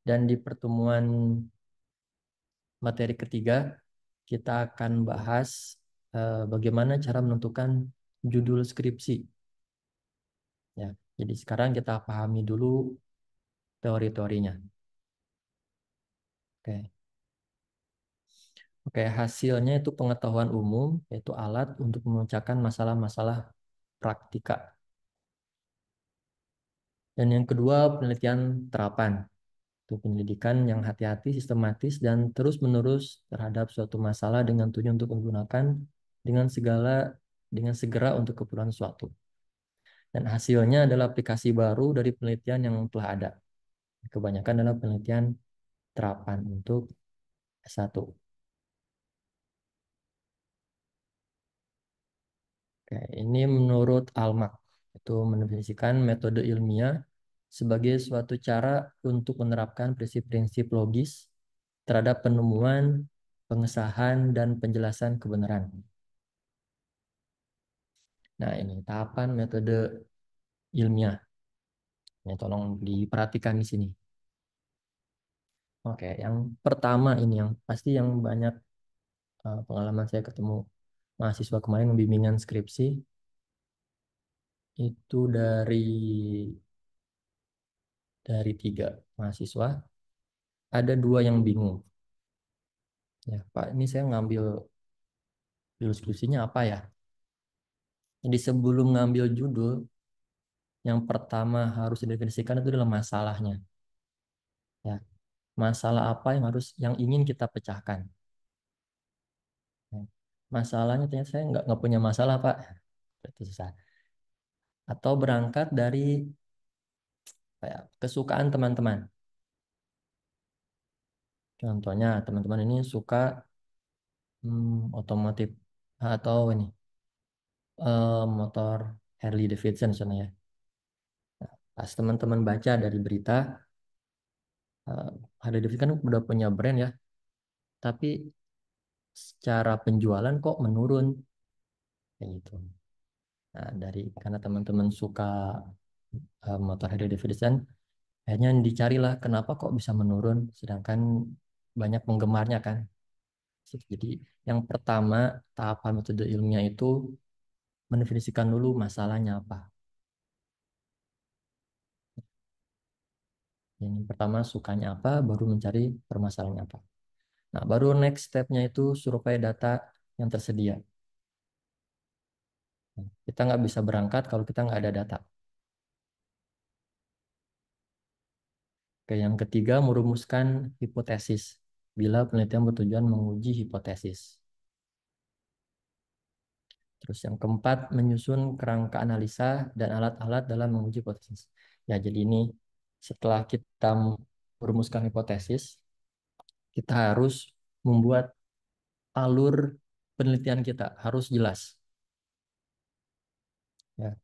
Dan di pertemuan materi ketiga, kita akan bahas bagaimana cara menentukan judul skripsi. Ya, jadi sekarang kita pahami dulu teori-teorinya. Oke. Oke, hasilnya itu pengetahuan umum, yaitu alat untuk memecahkan masalah-masalah praktika. Dan yang kedua, penelitian terapan. Itu pendidikan yang hati-hati, sistematis, dan terus-menerus terhadap suatu masalah dengan tujuan untuk menggunakan dengan segera untuk keperluan suatu. Dan hasilnya adalah aplikasi baru dari penelitian yang telah ada. Kebanyakan adalah penelitian terapan untuk S1. Oke, ini menurut Almak, itu mendefinisikan metode ilmiah sebagai suatu cara untuk menerapkan prinsip-prinsip logis terhadap penemuan, pengesahan, dan penjelasan kebenaran. Nah, ini tahapan metode ilmiah. Ini tolong diperhatikan di sini. Oke, yang pertama ini yang pasti yang banyak pengalaman saya ketemu mahasiswa kemarin bimbingan skripsi itu dari 3 mahasiswa ada 2 yang bingung. Ya, Pak, ini saya ngambil judul skripsinya apa ya? Jadi sebelum ngambil judul, yang pertama harus didefinisikan itu adalah masalahnya. Ya, masalah apa yang ingin kita pecahkan? Ya. Masalahnya ternyata saya nggak punya masalah, Pak. Itu susah. Atau berangkat dari kayak kesukaan teman-teman. Contohnya teman-teman ini suka otomotif atau ini motor Harley Davidson misalnya ya. Pas teman-teman baca dari berita Harley Davidson kan udah punya brand ya, tapi secara penjualan kok menurun kayak gitu. Nah, karena teman-teman suka motor Harley Davidson, akhirnya dicarilah kenapa kok bisa menurun, sedangkan banyak penggemarnya kan. Jadi yang pertama tahapan metode ilmiah itu mendefinisikan dulu masalahnya apa. Yang pertama sukanya apa, baru mencari permasalahannya apa. Nah, baru next step-nya itu survei data yang tersedia. Kita nggak bisa berangkat kalau kita nggak ada data. Oke, yang ketiga, merumuskan hipotesis. Bila penelitian bertujuan menguji hipotesis. Terus yang keempat, menyusun kerangka analisa dan alat-alat dalam menguji hipotesis. Ya, jadi ini setelah kita merumuskan hipotesis, kita harus membuat alur penelitian kita harus jelas. Ya,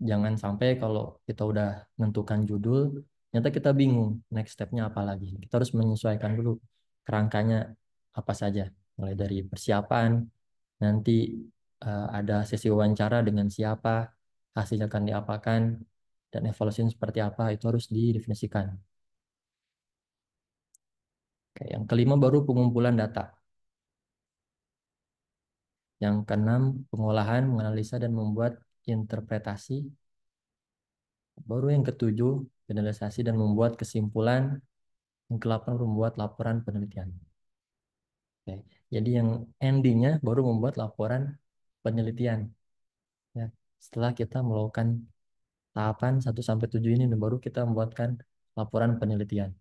jangan sampai kalau kita udah menentukan judul, ternyata kita bingung next step-nya apa lagi. Kita harus menyesuaikan dulu kerangkanya apa saja. Mulai dari persiapan, nanti ada sesi wawancara dengan siapa, hasilnya akan diapakan, dan evaluasi seperti apa, itu harus didefinisikan. Oke, yang kelima baru pengumpulan data. Yang keenam, pengolahan, menganalisa, dan membuat interpretasi. Baru yang ketujuh, finalisasi dan membuat kesimpulan. Yang ke-8 membuat laporan penelitian. Oke. Jadi yang endingnya baru membuat laporan penelitian. Ya. Setelah kita melakukan tahapan 1 sampai 7 ini, baru kita membuatkan laporan penelitian.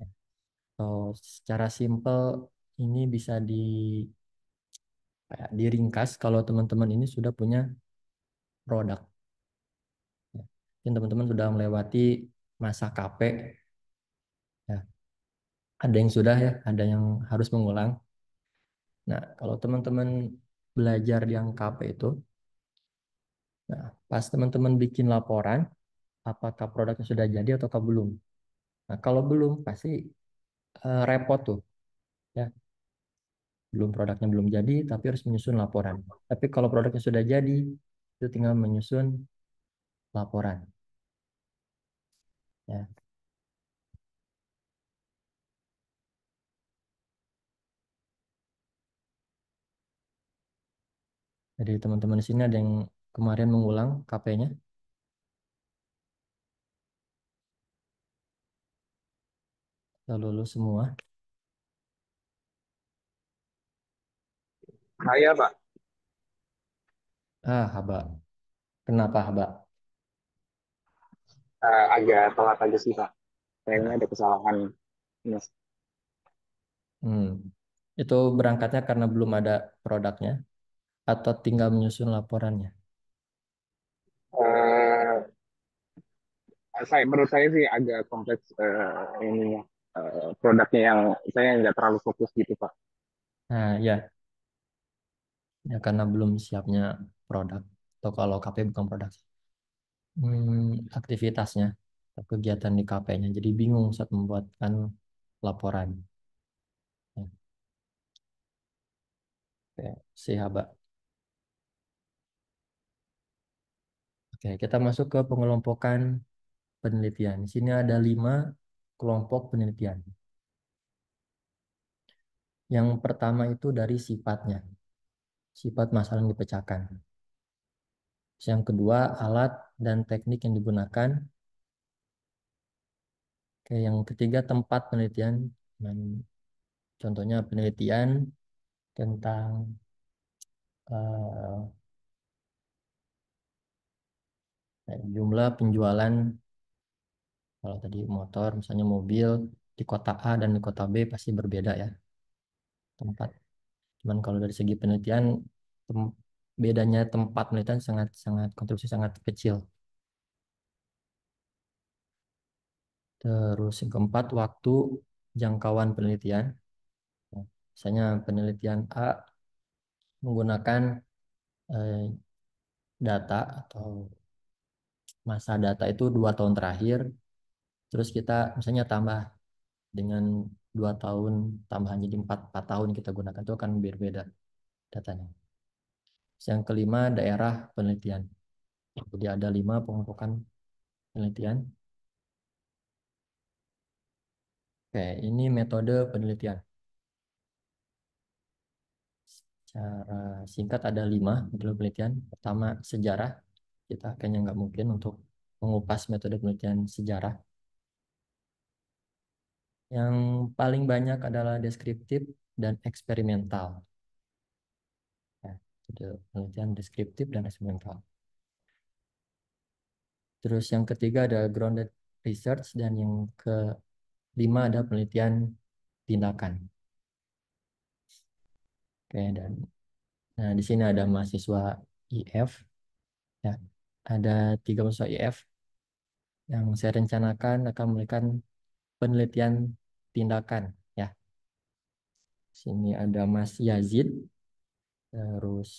Ya. So, secara simpel ini bisa diringkas kalau teman-teman ini sudah punya produk. Ya. Mungkin teman-teman sudah melewati masa KP. Ya. Ada yang sudah ya, ada yang harus mengulang. Nah, kalau teman-teman belajar yang KP itu, nah, pas teman-teman bikin laporan, apakah produknya sudah jadi atau belum? Nah, kalau belum, pasti repot tuh, ya. Belum produknya belum jadi, tapi harus menyusun laporan. Tapi kalau produknya sudah jadi, itu tinggal menyusun laporan. Ya, jadi teman-teman di sini ada yang kemarin mengulang KP-nya, lalu lulus semua. Saya Pak Ah, haba. Kenapa haba? agak telat aja sih Pak. Kayaknya ada kesalahan. Mas. Hmm. Itu berangkatnya karena belum ada produknya atau tinggal menyusun laporannya? Eh, menurut saya sih agak kompleks ini produknya yang saya nggak terlalu fokus gitu Pak. Nah, ya, ya karena belum siapnya produk atau kalau KP bukan produk. Aktivitasnya, kegiatan di KP-nya. Jadi bingung saat membuatkan laporan. Ya, oke, Haba. Oke, kita masuk ke pengelompokan penelitian. Di sini ada 5 kelompok penelitian. Yang pertama itu dari sifatnya, sifat masalah yang dipecahkan. Yang kedua, alat dan teknik yang digunakan. Oke, yang ketiga, tempat penelitian. Dan contohnya penelitian tentang eh, jumlah penjualan. Kalau tadi motor, misalnya mobil di kota A dan di kota B pasti berbeda ya tempat. Cuman kalau dari segi penelitian, tem- bedanya tempat penelitian sangat sangat kontribusi sangat kecil. Terus yang keempat, waktu jangkauan penelitian. Nah, misalnya penelitian A menggunakan eh, data atau masa data itu 2 tahun terakhir. Terus kita misalnya tambah dengan 2 tahun tambahan jadi empat tahun kita gunakan itu akan berbeda datanya. Yang kelima, daerah penelitian. Jadi ada 5 pengelompokan penelitian. Oke, ini metode penelitian. Cara singkat ada 5 metode penelitian. Pertama, sejarah. Kita kayaknya nggak mungkin untuk mengupas metode penelitian sejarah. Yang paling banyak adalah deskriptif dan eksperimental. Ya, metode penelitian deskriptif dan eksperimental. Terus yang ketiga ada grounded research dan yang kelima ada penelitian tindakan. Oke, dan nah, di sini ada mahasiswa IF, ya. Ada 3 mahasiswa IF yang saya rencanakan akan memberikan penelitian tindakan, ya. Sini ada Mas Yazid, terus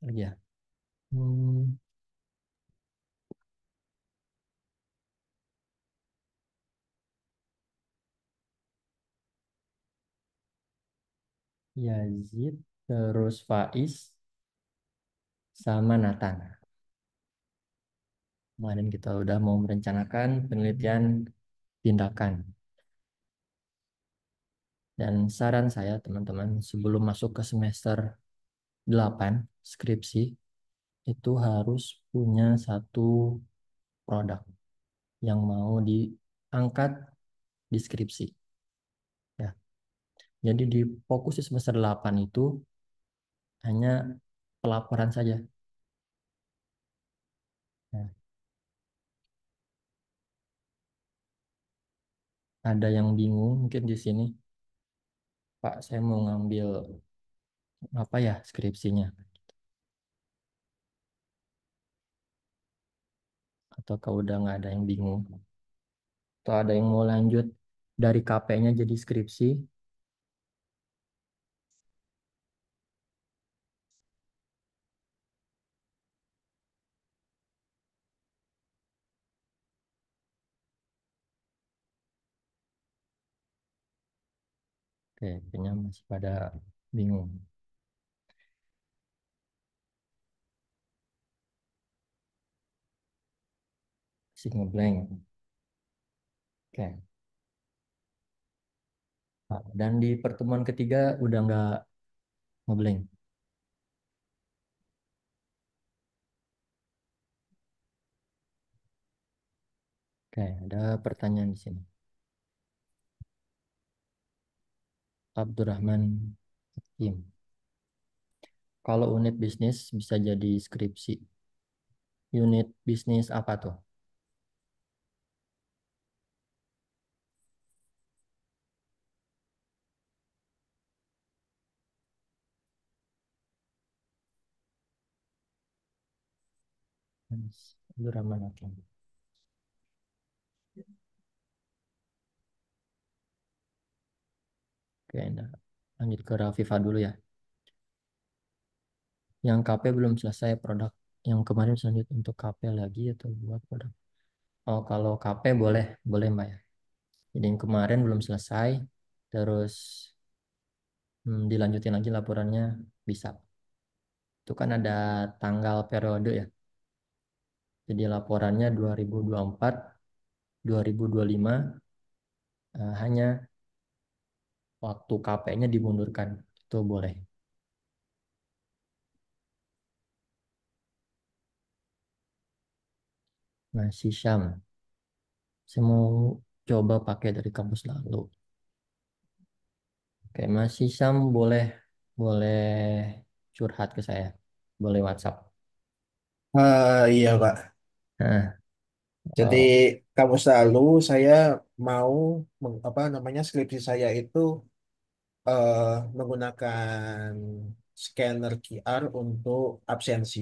lagi ya. Hmm, Yazid, terus Faiz, sama Nathan. Kemarin kita udah mau merencanakan penelitian tindakan. Dan saran saya teman-teman sebelum masuk ke semester 8 skripsi itu harus punya satu produk yang mau diangkat di skripsi, ya. Jadi di fokus di semester 8 itu hanya pelaporan saja. Ya, ada yang bingung mungkin di sini, Pak, saya mau ngambil apa ya skripsinya? Atau kalau udah nggak ada yang bingung? Atau ada yang mau lanjut dari KP-nya jadi skripsi? Oke, kayaknya masih pada bingung. masih ngeblank. Oke. Nah, dan di pertemuan ketiga udah nggak ngeblank. Oke, ada pertanyaan di sini. Abdurrahman Hakim. Kalau unit bisnis bisa jadi skripsi. Unit bisnis apa tuh? Mas Abdurrahman Hakim. Oke, nah, lanjut ke Rafifa dulu ya. Yang KP belum selesai produk. Yang kemarin selanjut untuk KP lagi atau buat produk? Oh, kalau KP boleh, boleh Mbak ya. Jadi yang kemarin belum selesai, terus dilanjutin lagi laporannya bisa. Itu kan ada tanggal periode ya. Jadi laporannya 2024, 2025 hanya waktu KP-nya dimundurkan. Itu boleh. Masih Syam. Saya mau coba pakai dari kampus lalu. Oke, masih Syam boleh boleh curhat ke saya. Boleh WhatsApp. Iya, Pak. Nah, Jadi oh, kamu selalu saya mau apa namanya skripsi saya itu eh, menggunakan scanner QR untuk absensi.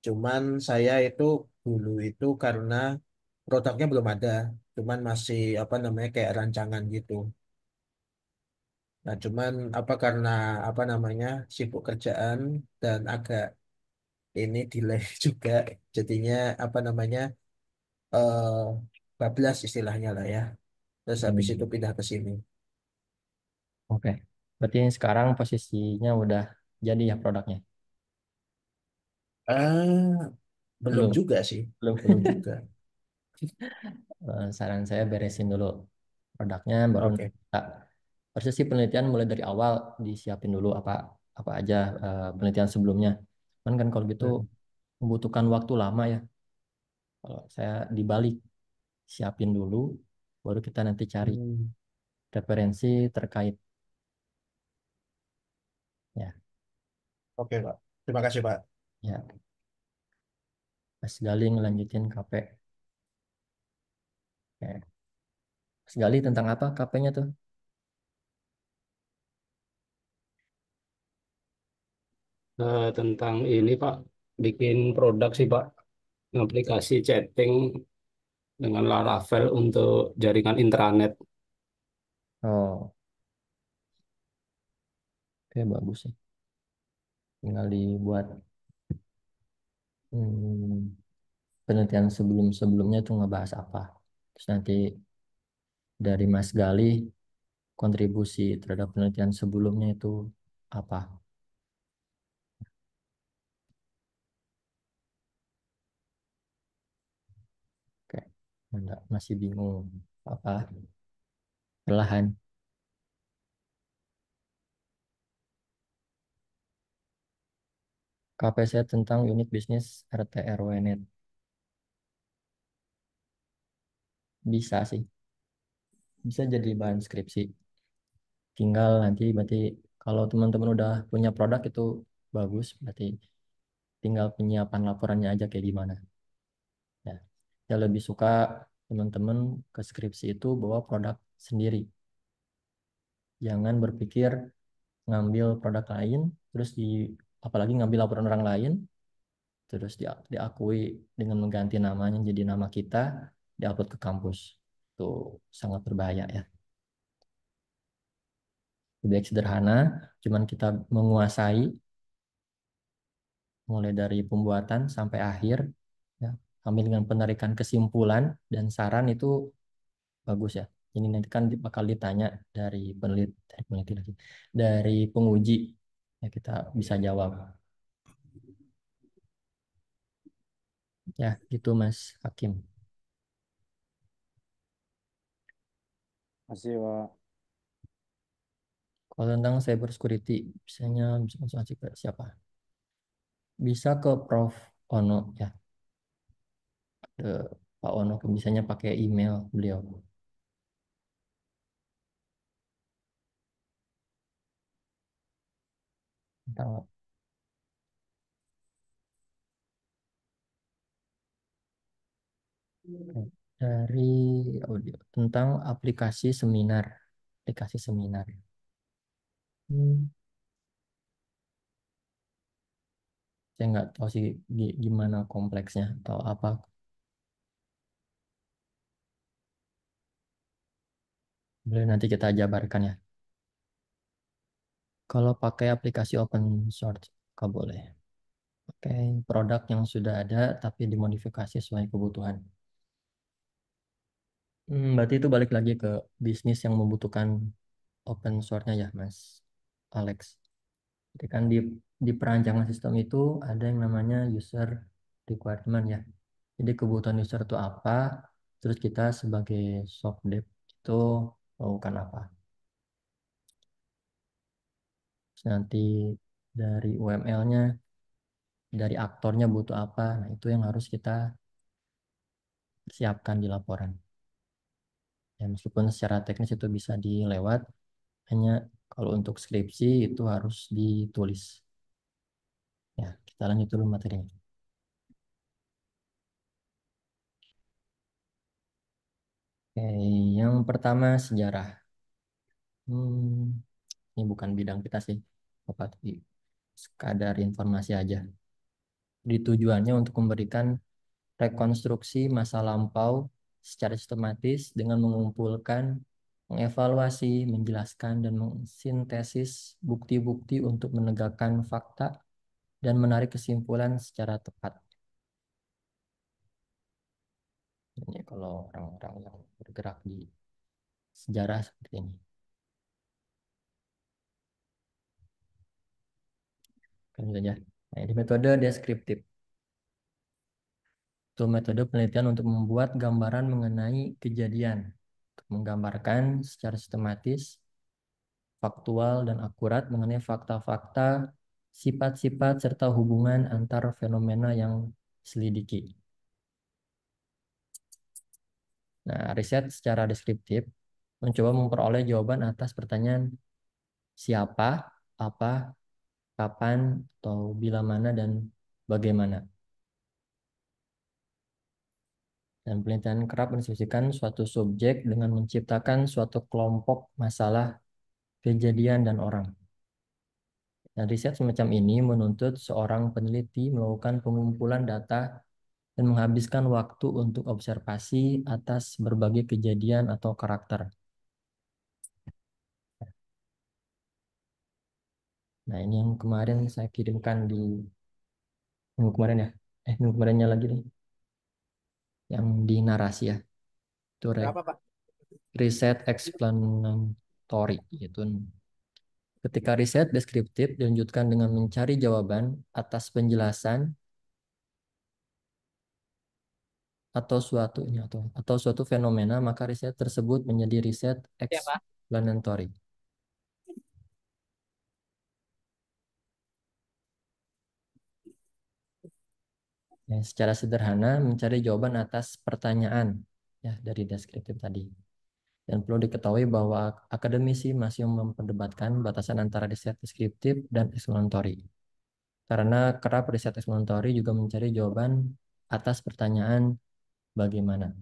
Cuman saya itu dulu itu karena produknya belum ada, cuman masih apa namanya kayak rancangan gitu. Nah, cuman apa karena apa namanya sibuk kerjaan dan agak ini delay juga, jadinya apa namanya eh bablas istilahnya lah ya. Terus habis itu hmm, pindah ke sini. oke. Berarti sekarang posisinya udah jadi ya produknya? Ah, belum Belum, juga sih, belum. belum juga. Saran saya beresin dulu produknya, baru Oke. kita proses sih penelitian mulai dari awal disiapin dulu apa apa aja penelitian sebelumnya. Kan kalau gitu Hmm. membutuhkan waktu lama ya. Kalau saya dibalik siapin dulu, baru kita nanti cari Hmm. referensi terkait ya. Oke, Pak. Terima kasih, Pak. Ya, Mas Gali ngelanjutin KP. Oke. Mas Gali tentang apa KP-nya tuh? Tentang ini Pak, bikin produk sih Pak, aplikasi chatting dengan Laravel untuk jaringan intranet. Oh, oke bagus sih. Tinggal dibuat hmm, penelitian sebelum-sebelumnya tuh ngebahas apa. Terus nanti dari Mas Gali kontribusi terhadap penelitian sebelumnya itu apa? Oke, enggak, masih bingung apa perlahan. KP saya tentang unit bisnis RT RW net bisa sih, bisa jadi bahan skripsi. Tinggal nanti berarti kalau teman-teman udah punya produk itu bagus, berarti tinggal penyiapan laporannya aja kayak gimana. Ya, saya lebih suka teman-teman ke skripsi itu bawa produk sendiri. Jangan berpikir ngambil produk lain, terus apalagi ngambil laporan orang lain, terus diakui dengan mengganti namanya jadi nama kita, diupload ke kampus. Itu sangat berbahaya ya. Lebih baik sederhana, cuman kita menguasai mulai dari pembuatan sampai akhir, ya, sambil dengan penarikan kesimpulan dan saran itu bagus ya. Ini nanti kan bakal ditanya dari peneliti lagi, dari penguji, ya kita bisa jawab. Ya, gitu Mas Hakim. Masih, Pak. Kalau tentang cyber security, biasanya bisa konsultasi ke siapa? Bisa ke Prof. Ono ya, ke Pak Ono, biasanya pakai email beliau. Tentang dari audio tentang aplikasi seminar. Hmm, saya nggak tahu sih gimana kompleksnya atau apa. Boleh nanti kita jabarkan ya. Kalau pakai aplikasi open source, nggak boleh. Pakai produk yang sudah ada tapi dimodifikasi sesuai kebutuhan. Berarti itu balik lagi ke bisnis yang membutuhkan open source-nya ya, Mas Alex. Jadi kan di perancangan sistem itu ada yang namanya user requirement ya. Jadi kebutuhan user itu apa, terus kita sebagai soft dev itu melakukan apa. Terus nanti dari UML-nya, dari aktornya butuh apa, nah itu yang harus kita siapkan di laporan. Ya, meskipun secara teknis itu bisa dilewat, hanya kalau untuk skripsi itu harus ditulis. Ya, kita lanjut dulu materinya. Oke, yang pertama sejarah. Hmm, ini bukan bidang kita sih, apa tapi sekadar informasi aja. Di tujuannya untuk memberikan rekonstruksi masa lampau secara sistematis dengan mengumpulkan, mengevaluasi, menjelaskan, dan mensintesis bukti-bukti untuk menegakkan fakta dan menarik kesimpulan secara tepat. Ini kalau orang-orang yang bergerak di sejarah seperti ini. Kan saja. Nah, ini metode deskriptif. Itu metode penelitian untuk membuat gambaran mengenai kejadian, untuk menggambarkan secara sistematis, faktual, dan akurat mengenai fakta-fakta, sifat-sifat, serta hubungan antar fenomena yang diselidiki. Nah, riset secara deskriptif mencoba memperoleh jawaban atas pertanyaan siapa, apa, kapan, atau bila mana, dan bagaimana. Dan penelitian kerap mendiskusikan suatu subjek dengan menciptakan suatu kelompok masalah, kejadian, dan orang. Dan riset semacam ini menuntut seorang peneliti melakukan pengumpulan data dan menghabiskan waktu untuk observasi atas berbagai kejadian atau karakter. Nah, ini yang kemarin saya kirimkan di minggu kemarin ya. Minggu kemarinnya lagi nih. Yang di narasi ya. Itu Berapa, Pak? riset explanatory. Yaitu ketika riset deskriptif dilanjutkan dengan mencari jawaban atas penjelasan atau suatu fenomena, maka riset tersebut menjadi riset Ya, Pak. explanatory. Ya, secara sederhana mencari jawaban atas pertanyaan ya dari deskriptif tadi. Dan perlu diketahui bahwa akademisi masih memperdebatkan batasan antara riset deskriptif dan explanatory. Karena kerap riset explanatory juga mencari jawaban atas pertanyaan bagaimana.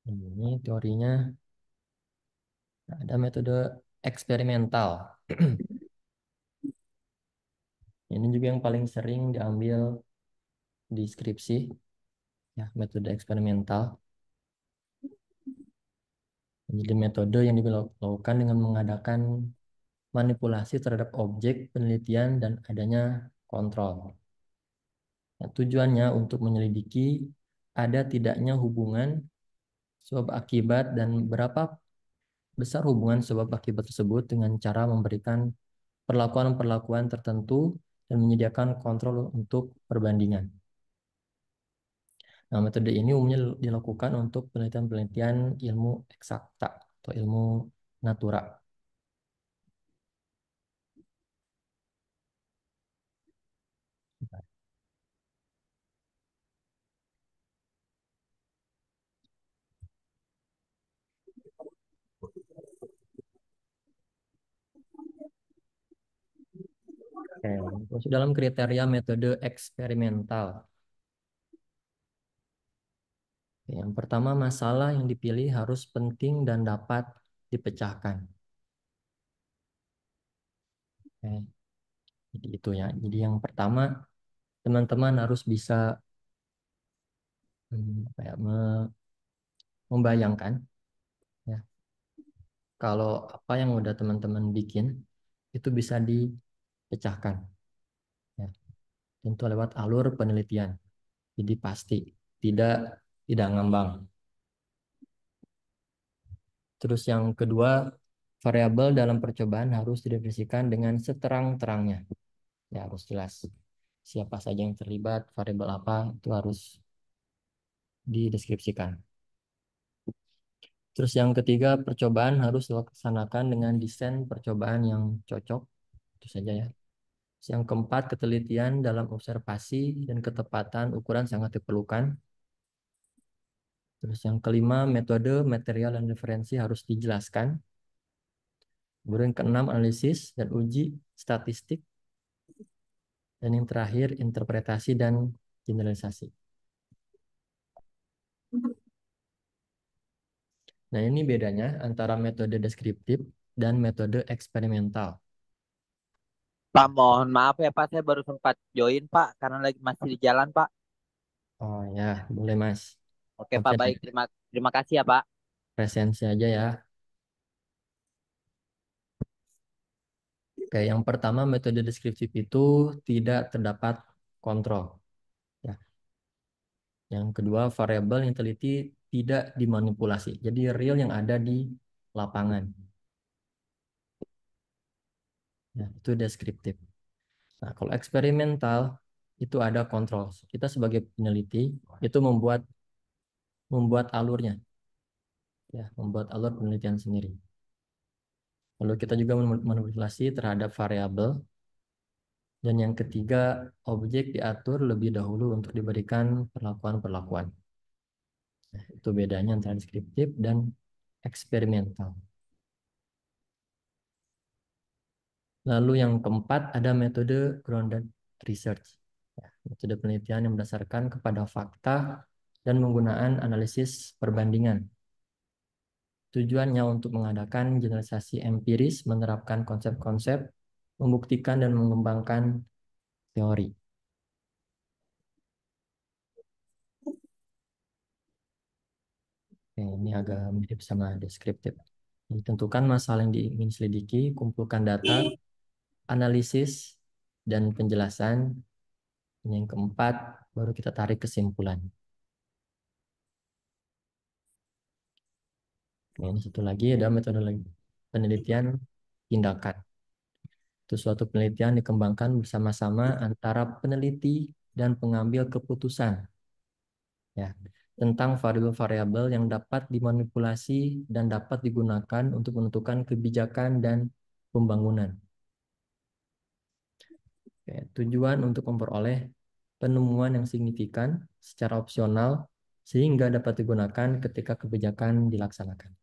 Ini teorinya. Nah, ada metode eksperimental. Ini juga yang paling sering diambil di skripsi, ya, metode eksperimental. Jadi metode yang dilakukan dengan mengadakan manipulasi terhadap objek penelitian dan adanya kontrol. Nah, tujuannya untuk menyelidiki ada tidaknya hubungan sebab akibat dan berapa besar hubungan sebab akibat tersebut dengan cara memberikan perlakuan-perlakuan tertentu dan menyediakan kontrol untuk perbandingan. Nah, metode ini umumnya dilakukan untuk penelitian-penelitian ilmu eksakta atau ilmu natura. Oke, masuk dalam kriteria metode eksperimental. Yang pertama, masalah yang dipilih harus penting dan dapat dipecahkan. Oke, jadi itu ya. Jadi yang pertama, teman-teman harus bisa apa ya, membayangkan ya, kalau apa yang udah teman-teman bikin itu bisa dipecahkan. Ya. Tentu lewat alur penelitian. Jadi pasti tidak ngambang. Terus yang kedua, variabel dalam percobaan harus didefinisikan dengan seterang-terangnya. Ya harus jelas siapa saja yang terlibat, variabel apa itu harus dideskripsikan. Terus yang ketiga, percobaan harus dilaksanakan dengan desain percobaan yang cocok. Itu saja ya. Terus yang keempat, ketelitian dalam observasi dan ketepatan ukuran sangat diperlukan. Terus yang kelima, metode, material, dan referensi harus dijelaskan. Kemudian yang keenam, analisis dan uji statistik. Dan yang terakhir, interpretasi dan generalisasi. Nah, ini bedanya antara metode deskriptif dan metode eksperimental. Pak, mohon maaf ya Pak, saya baru sempat join Pak, karena lagi masih di jalan Pak. Oh ya, boleh Mas. Oke Pak, Absen baik. Terima kasih ya Pak. presensi aja ya. Oke, yang pertama metode deskriptif itu tidak terdapat kontrol. Ya. Yang kedua, variabel yang teliti tidak dimanipulasi. Jadi real yang ada di lapangan. Ya, itu deskriptif. Nah, kalau eksperimental itu ada kontrol. Kita sebagai peneliti itu membuat alurnya, ya, membuat alur penelitian sendiri. Lalu kita juga memanipulasi terhadap variabel. Dan yang ketiga, objek diatur lebih dahulu untuk diberikan perlakuan-perlakuan. Nah, itu bedanya antara deskriptif dan eksperimental. Lalu yang keempat ada metode grounded research. Ya, metode penelitian yang berdasarkan kepada fakta dan menggunakan analisis perbandingan. Tujuannya untuk mengadakan generalisasi empiris, menerapkan konsep-konsep, membuktikan dan mengembangkan teori. Oke, ini agak mirip sama deskriptif. Ditentukan masalah yang ingin selidiki, kumpulkan data, analisis, dan penjelasan. Yang keempat, baru kita tarik kesimpulan. Nah, ini satu lagi ada metode penelitian tindakan. Itu suatu penelitian dikembangkan bersama-sama antara peneliti dan pengambil keputusan. Ya, tentang variabel-variabel yang dapat dimanipulasi dan dapat digunakan untuk menentukan kebijakan dan pembangunan. Oke, tujuan untuk memperoleh penemuan yang signifikan secara opsional sehingga dapat digunakan ketika kebijakan dilaksanakan.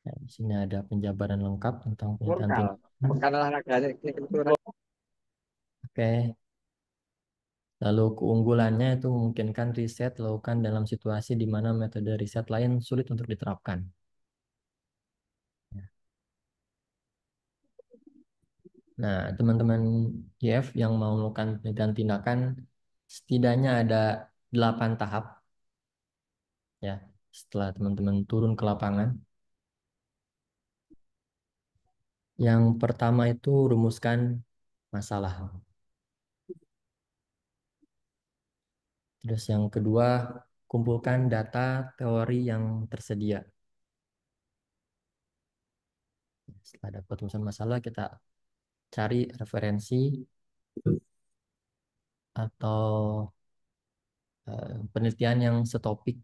Nah, di sini ada penjabaran lengkap tentang penelitian tindakan. Oke, lalu keunggulannya itu memungkinkan riset dilakukan dalam situasi di mana metode riset lain sulit untuk diterapkan. Nah, teman-teman IF yang mau melakukan penelitian tindakan setidaknya ada 8 tahap ya setelah teman-teman turun ke lapangan. Yang pertama itu rumuskan masalah. Terus yang kedua, kumpulkan data teori yang tersedia. Setelah dapat rumusan masalah, kita cari referensi atau penelitian yang setopik.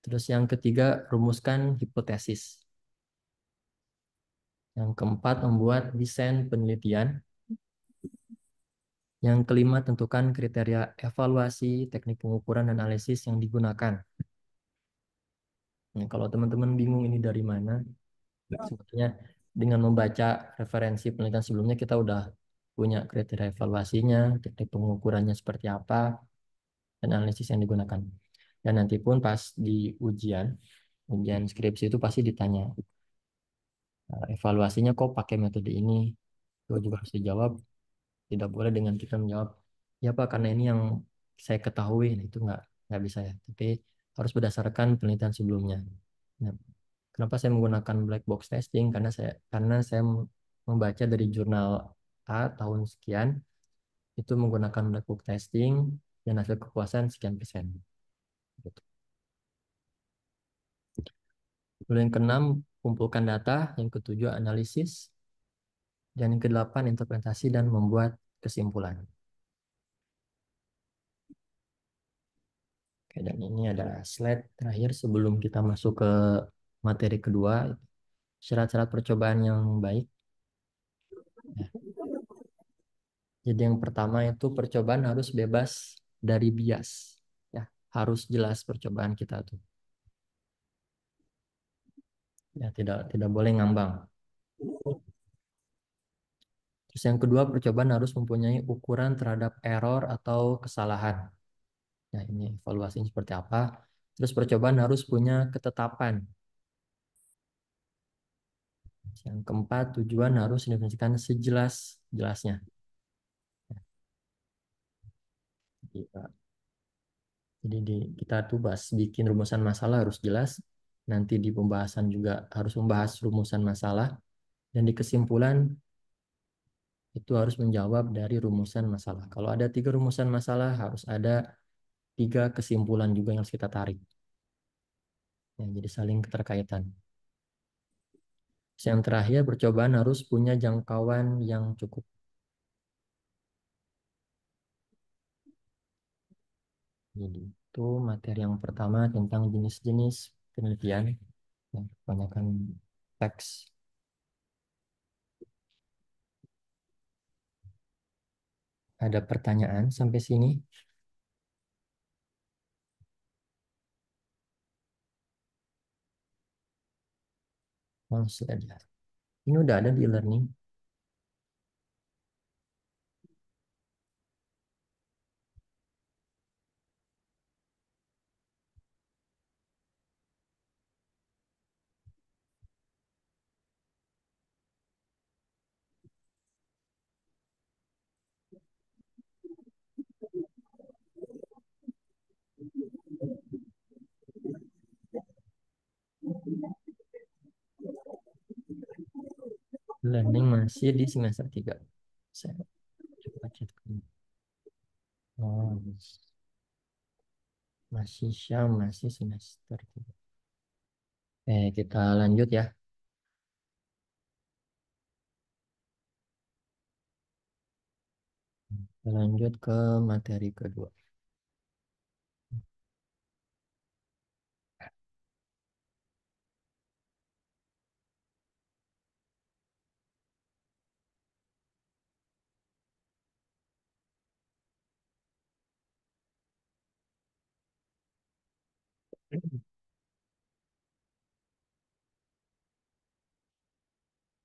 Terus yang ketiga, rumuskan hipotesis. Yang keempat, membuat desain penelitian. Yang kelima, tentukan kriteria evaluasi, teknik pengukuran, dan analisis yang digunakan. Nah, kalau teman-teman bingung ini dari mana, sebetulnya dengan membaca referensi penelitian sebelumnya kita udah punya kriteria evaluasinya, teknik pengukurannya seperti apa, dan analisis yang digunakan. Dan nanti pun pas di ujian skripsi itu pasti ditanya, evaluasinya kok pakai metode ini, itu juga harus dijawab. Tidak boleh dengan kita menjawab, ya Pak, karena ini yang saya ketahui. Nah, itu nggak bisa ya. Tapi harus berdasarkan penelitian sebelumnya. Nah, kenapa saya menggunakan black box testing? Karena saya membaca dari jurnal A tahun sekian itu menggunakan black box testing dan hasil kepuasan sekian persen. Gitu. Lalu yang keenam, kumpulkan data. Yang ketujuh, analisis. Dan yang kedelapan, interpretasi dan membuat kesimpulan. Oke, dan ini ada slide terakhir sebelum kita masuk ke materi kedua, syarat-syarat percobaan yang baik. Ya. Jadi yang pertama itu percobaan harus bebas dari bias. Ya, harus jelas percobaan kita tuh. Ya, tidak boleh ngambang. Terus yang kedua, percobaan harus mempunyai ukuran terhadap error atau kesalahan. Nah, ini evaluasinya seperti apa. Terus percobaan harus punya ketetapan. Yang keempat, tujuan harus didefinisikan sejelas-jelasnya. Jadi kita tuh bikin rumusan masalah harus jelas. Nanti di pembahasan juga harus membahas rumusan masalah. Dan di kesimpulan itu harus menjawab dari rumusan masalah. Kalau ada 3 rumusan masalah, harus ada 3 kesimpulan juga yang harus kita tarik. Ya, jadi saling keterkaitan. Yang terakhir, percobaan harus punya jangkauan yang cukup. Jadi itu materi yang pertama tentang jenis-jenis penelitian. Ya, kebanyakan teks. Ada pertanyaan sampai sini? Oh, sudah ada. Ini udah ada di e-learning. Learning masih di semester 3. Saya coba cek. Oh, masih semester 3. Kita lanjut ya. Kita lanjut ke materi kedua.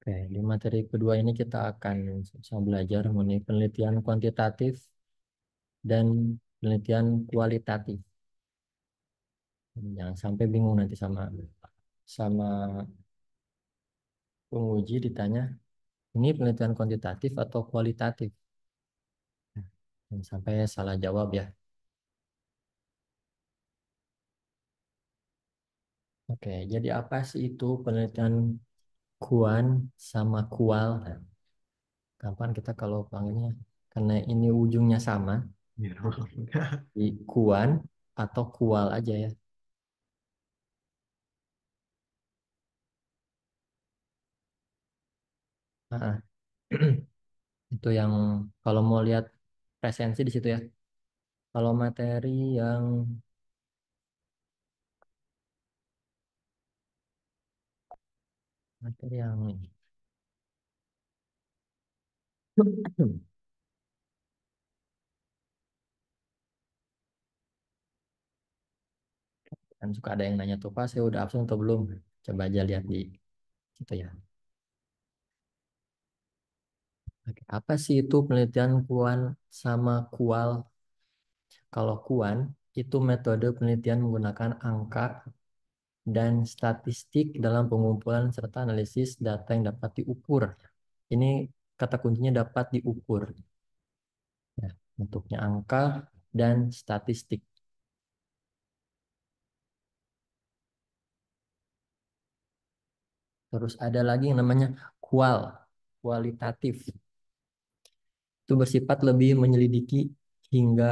Oke, di materi kedua ini kita akan sama belajar mengenai penelitian kuantitatif dan penelitian kualitatif. Jangan sampai bingung nanti sama penguji ditanya, ini penelitian kuantitatif atau kualitatif? Jangan sampai salah jawab ya. Oke, jadi apa sih itu penelitian kuan sama kual? Nah, kapan kita kalau panggilnya, karena ini ujungnya sama, di kuan atau kual aja ya. Ah, Itu yang kalau mau lihat presensi di situ ya. Kalau materi yang ini. Kan suka ada yang nanya tuh, Pak, saya udah absen atau belum? Coba aja lihat di situ ya. Oke, apa sih itu penelitian kuan sama kual? Kalau kuan itu metode penelitian menggunakan angka dan statistik dalam pengumpulan serta analisis data yang dapat diukur. Ini kata kuncinya dapat diukur. Ya, bentuknya angka dan statistik. Terus ada lagi yang namanya kual, kualitatif. Itu bersifat lebih menyelidiki hingga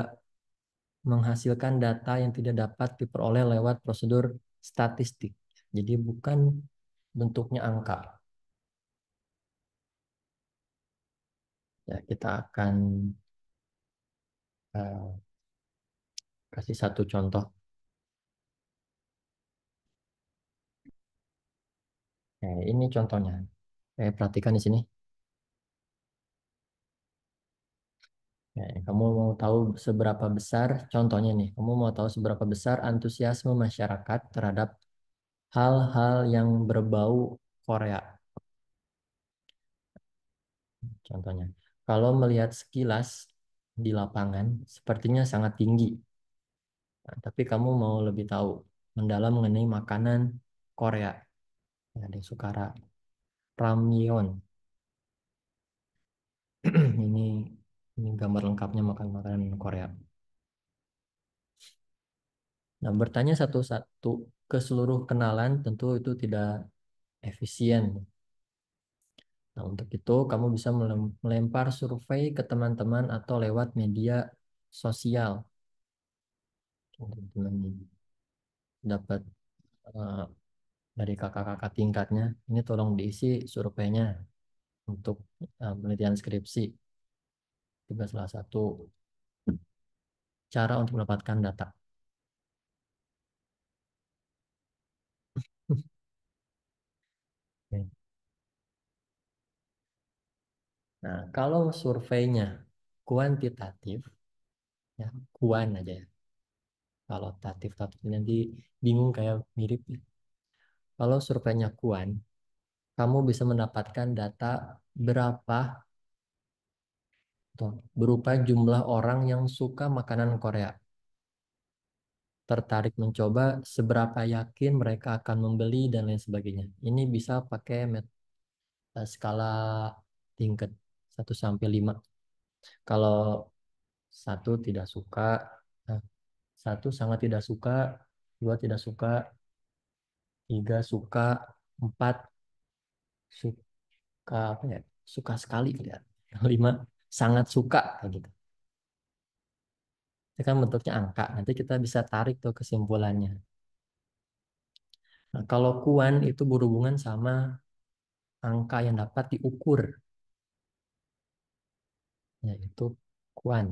menghasilkan data yang tidak dapat diperoleh lewat prosedur statistik. Jadi bukan bentuknya angka. Ya, kita akan eh, kasih satu contoh. Ini contohnya. Perhatikan di sini. Kamu mau tahu seberapa besar, contohnya nih, kamu mau tahu seberapa besar antusiasme masyarakat terhadap hal-hal yang berbau Korea. Contohnya, kalau melihat sekilas di lapangan, sepertinya sangat tinggi. Nah, tapi kamu mau lebih tahu mendalam mengenai makanan Korea. Ya, ada yang suka ramyeon. Ini ini gambar lengkapnya makan makanan Korea. Nah, bertanya satu-satu ke seluruh kenalan tentu itu tidak efisien. Nah, untuk itu kamu bisa melempar survei ke teman-teman atau lewat media sosial. Teman-teman dapat eh, dari kakak-kakak tingkatnya, ini tolong diisi surveinya untuk penelitian skripsi. Juga salah satu cara untuk mendapatkan data. Oke. Nah, kalau surveinya kuantitatif, ya kuan aja ya. Kalau tatif nanti bingung kayak mirip. Kalau surveinya kuan, kamu bisa mendapatkan data berapa tuh, berupa jumlah orang yang suka makanan Korea. Tertarik mencoba, seberapa yakin mereka akan membeli dan lain sebagainya. Ini bisa pakai skala tingkat 1 sampai 5. Kalau satu tidak suka, nah, satu sangat tidak suka, dua tidak suka, tiga suka, empat suka apa ya? Suka sekali ya. Lima sangat suka kayak gitu. Itu kan bentuknya angka. Nanti kita bisa tarik tuh kesimpulannya. Nah, kalau kuan itu berhubungan sama angka yang dapat diukur, yaitu kuan.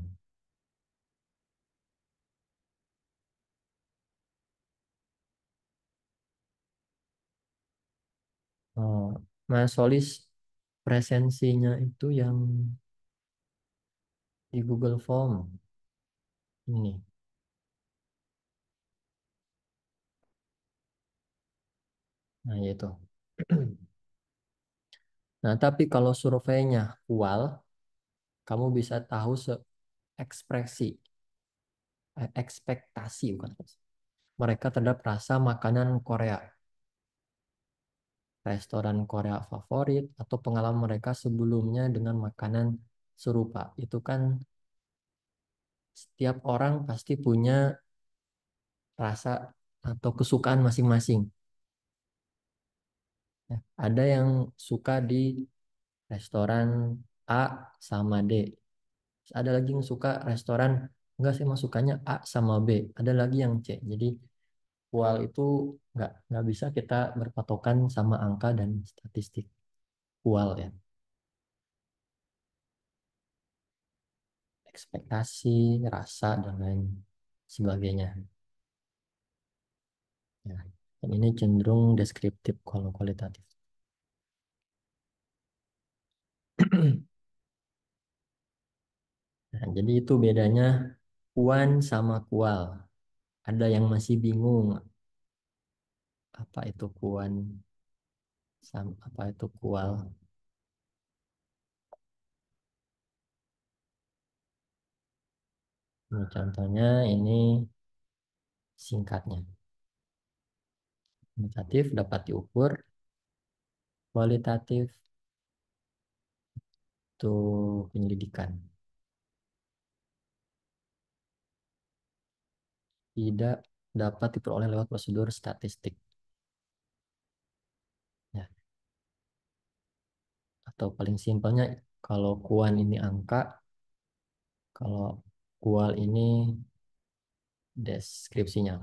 Oh, Mas Solis presensinya itu yang di Google Form ini. Nah, yaitu. Nah, tapi kalau surveinya kual, kamu bisa tahu ekspresi, ekspektasi bukan ekspresi. Mereka terhadap rasa makanan Korea, restoran Korea favorit, atau pengalaman mereka sebelumnya dengan makanan serupa. Itu kan setiap orang pasti punya rasa atau kesukaan masing-masing. Ya, ada yang suka di restoran A sama D. Terus ada lagi yang suka restoran enggak sih mah sukanya A sama B. Ada lagi yang C. Jadi kual itu nggak bisa kita berpatokan sama angka dan statistik kual ya. ekspektasi, rasa, dan lain sebagainya. Ya. Dan ini cenderung deskriptif kalau kualitatif. Nah, jadi itu bedanya kuan sama kual. Ada yang masih bingung apa itu kuan sama apa itu kual. Ini contohnya ini singkatnya. Kuantitatif dapat diukur, kualitatif itu penyelidikan. Tidak dapat diperoleh lewat prosedur statistik. Ya. Atau paling simpelnya kalau kuan ini angka, kalau kual ini deskripsinya.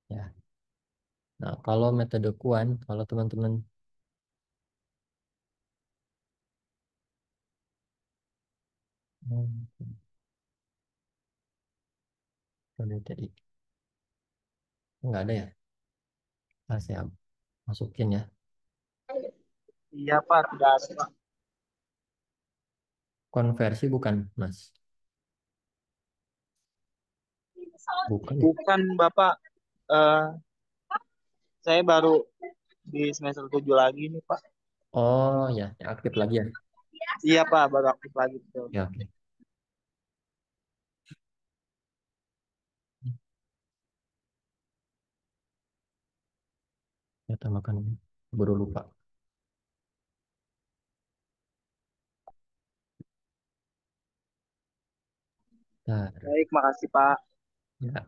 Ya. Nah, kalau metode kuan, kalau teman-teman TDI nggak ada ya? Ah, saya masukin ya. Iya Pak, tidak ada Pak. Konversi bukan, Mas? Bukan ya? Bukan Bapak, eh, saya baru di semester 7 lagi nih Pak. Oh ya, ya aktif lagi ya. Iya Pak, baru aktif lagi tuh. Ya, oke. Ya, tambahkan. Baru lupa. Nah, Baik, makasih Pak. ya.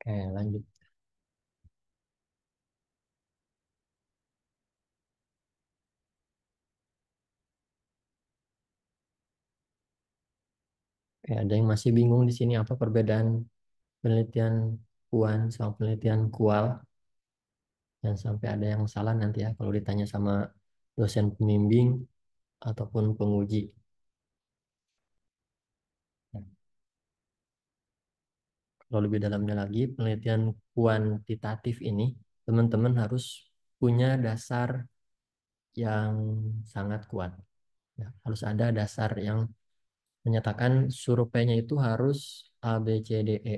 Oke, lanjut. Oke, ada yang masih bingung di sini apa perbedaan penelitian kuan sama penelitian kual? Dan sampai ada yang salah nanti ya kalau ditanya sama dosen pembimbing ataupun penguji. Nah, kalau lebih dalamnya lagi, penelitian kuantitatif ini, teman-teman harus punya dasar yang sangat kuat. Ya, harus ada dasar yang menyatakan surveinya itu harus A, B, C, D, E.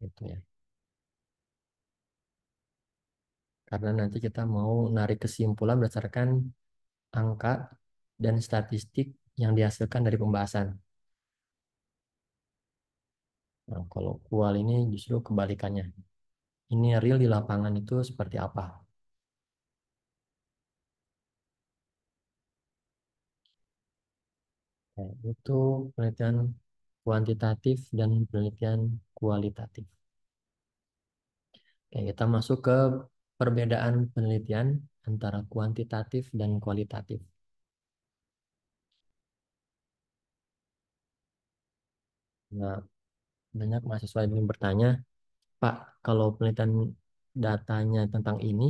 Gitu ya. Karena nanti kita mau narik kesimpulan berdasarkan angka dan statistik yang dihasilkan dari pembahasan. Nah, kalau kual ini justru kebalikannya. Ini real di lapangan itu seperti apa? Nah, itu penelitian kuantitatif dan penelitian kualitatif. Oke, kita masuk ke perbedaan penelitian antara kuantitatif dan kualitatif. Nah, banyak mahasiswa yang bertanya, Pak, kalau penelitian datanya tentang ini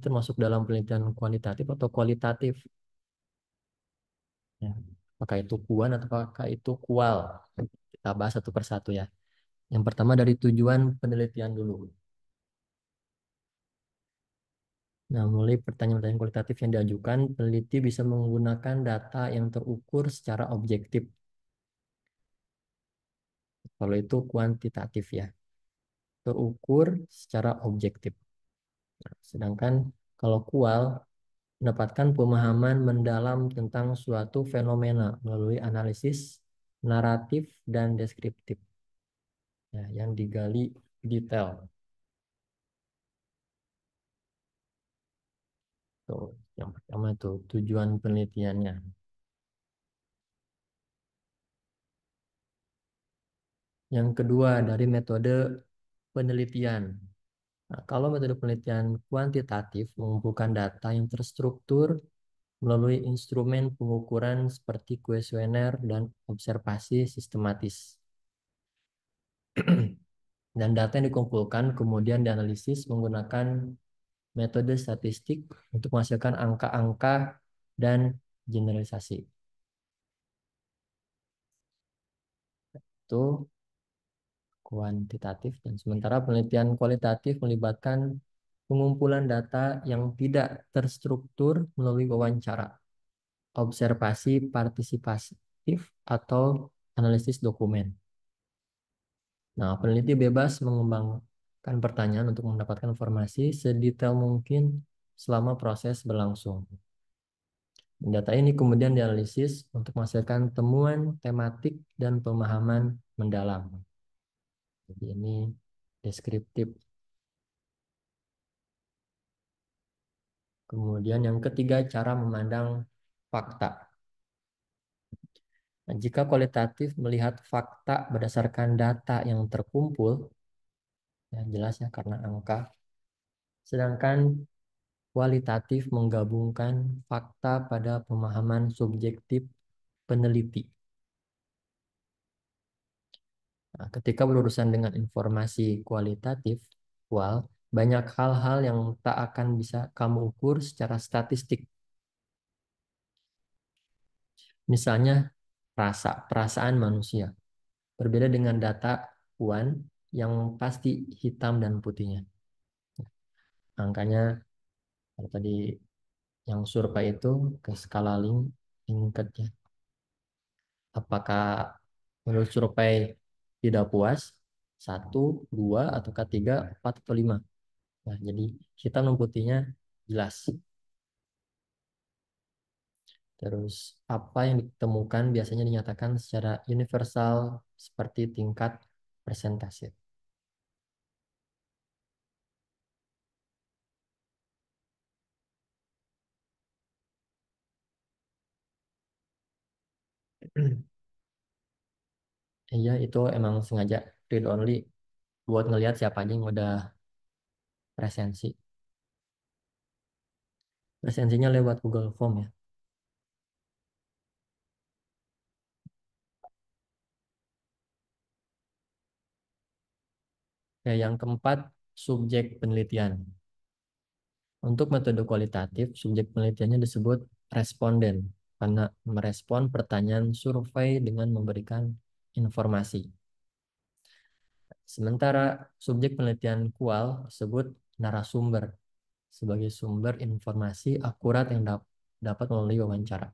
termasuk dalam penelitian kuantitatif atau kualitatif? Ya, apakah itu kuan atau apakah itu kual? Kita bahas satu persatu ya. Yang pertama dari tujuan penelitian dulu. Nah, mulai pertanyaan-pertanyaan kualitatif yang diajukan, peneliti bisa menggunakan data yang terukur secara objektif. Kalau itu kuantitatif ya, terukur secara objektif. Sedangkan kalau kual mendapatkan pemahaman mendalam tentang suatu fenomena melalui analisis naratif dan deskriptif, ya, yang digali detail. Tuh, yang pertama itu tujuan penelitiannya. Yang kedua dari metode penelitian. Nah, kalau metode penelitian kuantitatif mengumpulkan data yang terstruktur melalui instrumen pengukuran seperti kuesioner dan observasi sistematis. Dan data yang dikumpulkan kemudian dianalisis menggunakan metode statistik untuk menghasilkan angka-angka dan generalisasi. Itu kuantitatif, dan sementara penelitian kualitatif melibatkan pengumpulan data yang tidak terstruktur melalui wawancara, observasi partisipatif, atau analisis dokumen. Nah, peneliti bebas mengembangkan pertanyaan untuk mendapatkan informasi sedetail mungkin selama proses berlangsung. Data ini kemudian dianalisis untuk menghasilkan temuan tematik dan pemahaman mendalam. Jadi ini deskriptif. Kemudian yang ketiga, cara memandang fakta. Nah, jika kualitatif melihat fakta berdasarkan data yang terkumpul, ya jelas ya karena angka. Sedangkan kualitatif menggabungkan fakta pada pemahaman subjektif peneliti. Nah, ketika berurusan dengan informasi kualitatif, banyak hal-hal yang tak akan bisa kamu ukur secara statistik. Misalnya perasaan manusia. Berbeda dengan data kuan yang pasti hitam dan putihnya. Angkanya kalau tadi yang survei itu ke skala Likert ya. Apakah menurut survei tidak puas? 1, 2, atau ketiga, 4, atau 5. Nah, jadi hitam dan putihnya jelas. Terus apa yang ditemukan biasanya dinyatakan secara universal seperti tingkat persentase. Iya, itu emang sengaja read only buat ngelihat siapa aja yang udah presensi. Presensinya lewat Google Form ya. Ya, yang keempat, subjek penelitian. Untuk metode kualitatif, subjek penelitiannya disebut responden karena merespon pertanyaan survei dengan memberikan informasi. Sementara subjek penelitian kual disebut narasumber sebagai sumber informasi akurat yang dapat melalui wawancara.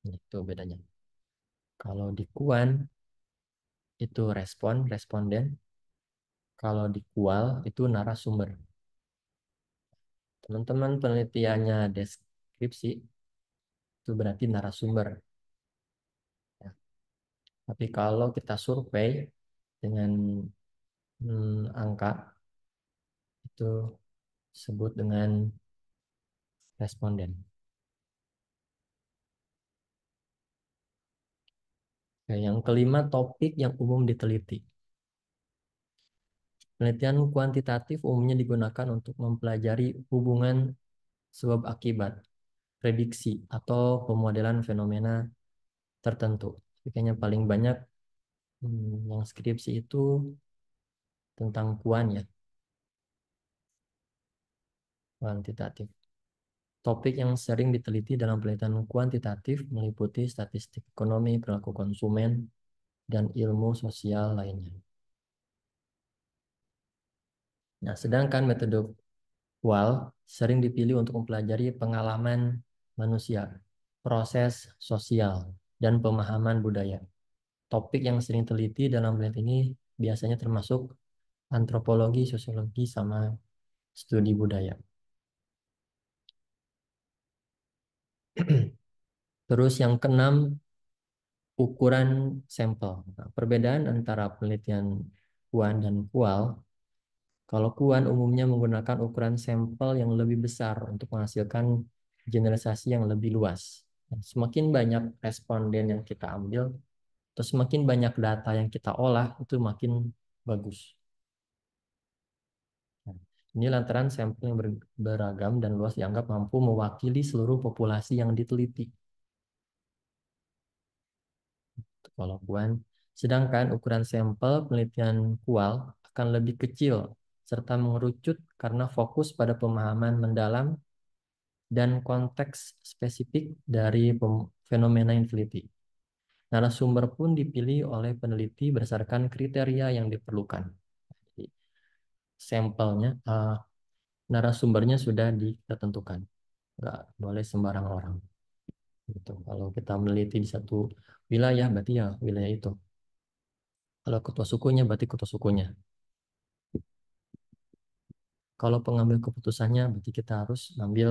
Itu bedanya. Kalau di kuan itu responden. Kalau di kual itu narasumber. Teman-teman penelitiannya deskripsi itu berarti narasumber. Ya. Tapi kalau kita survei dengan angka itu disebut dengan responden. Nah, yang kelima, topik yang umum diteliti. Penelitian kuantitatif umumnya digunakan untuk mempelajari hubungan sebab akibat, prediksi, atau pemodelan fenomena tertentu. Kayaknya paling banyak yang skripsi itu tentang kuan ya, kuantitatif. Topik yang sering diteliti dalam penelitian kuantitatif meliputi statistik ekonomi, perilaku konsumen, dan ilmu sosial lainnya. Nah, sedangkan metode kual sering dipilih untuk mempelajari pengalaman manusia, proses sosial, dan pemahaman budaya. Topik yang sering teliti dalam penelitian ini biasanya termasuk antropologi, sosiologi, sama studi budaya. Terus yang keenam, ukuran sampel. Nah, perbedaan antara penelitian Kuan dan Kual, kalau Kuan umumnya menggunakan ukuran sampel yang lebih besar untuk menghasilkan generalisasi yang lebih luas. Nah, semakin banyak responden yang kita ambil, terus semakin banyak data yang kita olah, itu makin bagus. Nah, ini lantaran sampel yang beragam dan luas dianggap mampu mewakili seluruh populasi yang diteliti. Kalau Kuan, sedangkan ukuran sampel penelitian Kual akan lebih kecil serta mengerucut karena fokus pada pemahaman mendalam dan konteks spesifik dari fenomena yang diteliti. Narasumber pun dipilih oleh peneliti berdasarkan kriteria yang diperlukan. Jadi, sampelnya, narasumbernya sudah ditentukan, nggak boleh sembarang orang. Gitu. Kalau kita meneliti di satu wilayah, berarti ya wilayah itu. Kalau ketua sukunya, berarti ketua sukunya. Kalau pengambil keputusannya, berarti kita harus ambil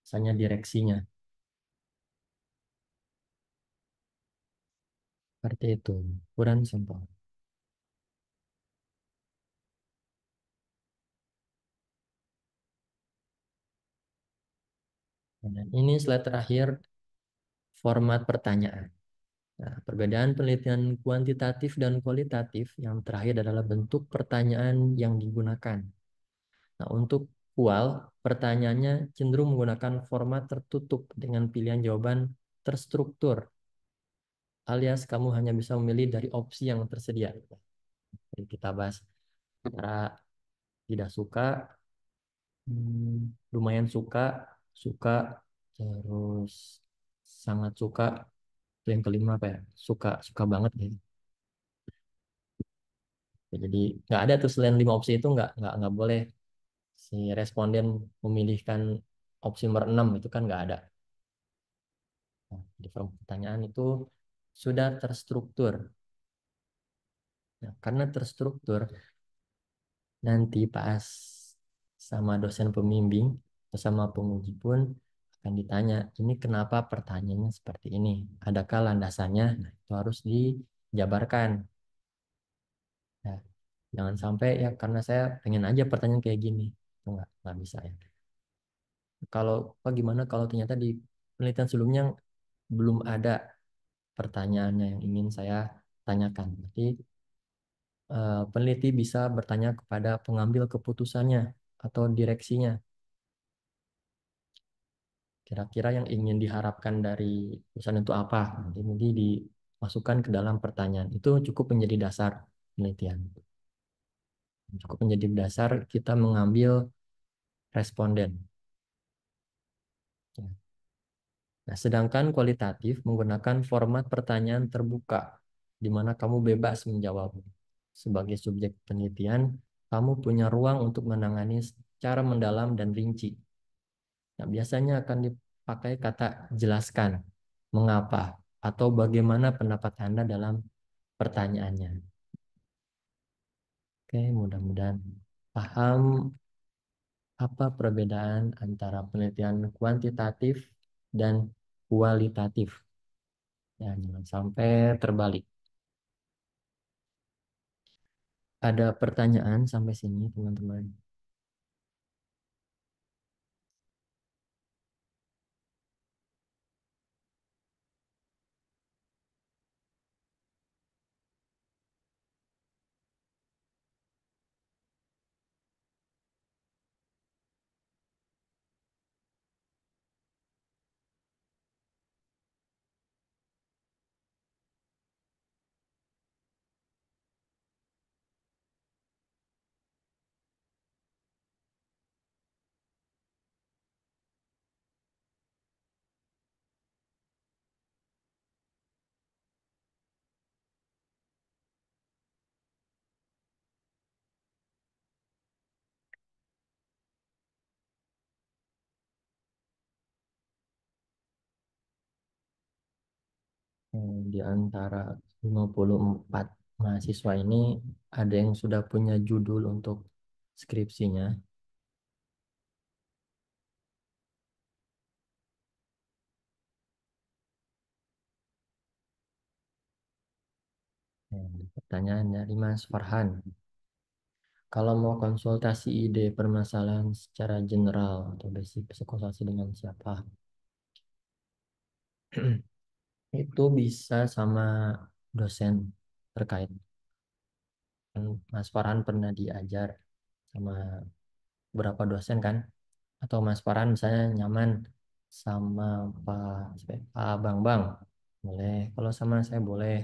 misalnya direksinya. Seperti itu, ukuran sampel. Dan ini slide terakhir, format pertanyaan. Nah, perbedaan penelitian kuantitatif dan kualitatif yang terakhir adalah bentuk pertanyaan yang digunakan. Nah, untuk kual, pertanyaannya cenderung menggunakan format tertutup dengan pilihan jawaban terstruktur, alias kamu hanya bisa memilih dari opsi yang tersedia. Jadi kita bahas cara tidak suka, lumayan suka, suka, terus sangat suka. Yang kelima apa ya? Suka, suka banget gitu. Ya, jadi nggak ada tuh selain 5 opsi itu nggak boleh si responden memilihkan opsi nomor 6 itu kan nggak ada. Nah, di form pertanyaan itu sudah terstruktur. Nah, karena terstruktur, nanti pas sama dosen pembimbing atau sama penguji pun akan ditanya, ini kenapa pertanyaannya seperti ini? Adakah landasannya? Nah, itu harus dijabarkan. Nah, jangan sampai ya karena saya pengen aja pertanyaan kayak gini. Itu nggak bisa ya. Kalau gimana kalau ternyata di penelitian sebelumnya belum ada pertanyaannya yang ingin saya tanyakan. Berarti peneliti bisa bertanya kepada pengambil keputusannya atau direksinya. Kira-kira yang ingin diharapkan dari perusahaan itu apa? Nanti dimasukkan ke dalam pertanyaan. Itu cukup menjadi dasar penelitian. Cukup menjadi dasar kita mengambil responden. Ya. Nah, sedangkan kualitatif menggunakan format pertanyaan terbuka, di mana kamu bebas menjawab. Sebagai subjek penelitian, kamu punya ruang untuk menangani secara mendalam dan rinci. Nah, biasanya akan dipakai kata jelaskan, mengapa, atau bagaimana pendapat Anda dalam pertanyaannya. Oke, mudah-mudahan paham apa perbedaan antara penelitian kuantitatif dan kualitatif. Ya, jangan sampai terbalik. Ada pertanyaan sampai sini, teman-teman? Di antara 54 mahasiswa ini ada yang sudah punya judul untuk skripsinya. pertanyaan dari Mas Farhan. Kalau mau konsultasi ide permasalahan secara general atau basic, bisa konsultasi dengan siapa? Itu bisa sama dosen terkait. Kan Mas Farhan pernah diajar sama beberapa dosen kan? Atau Mas Farhan misalnya nyaman sama Pak Bambang, boleh. Kalau sama saya boleh.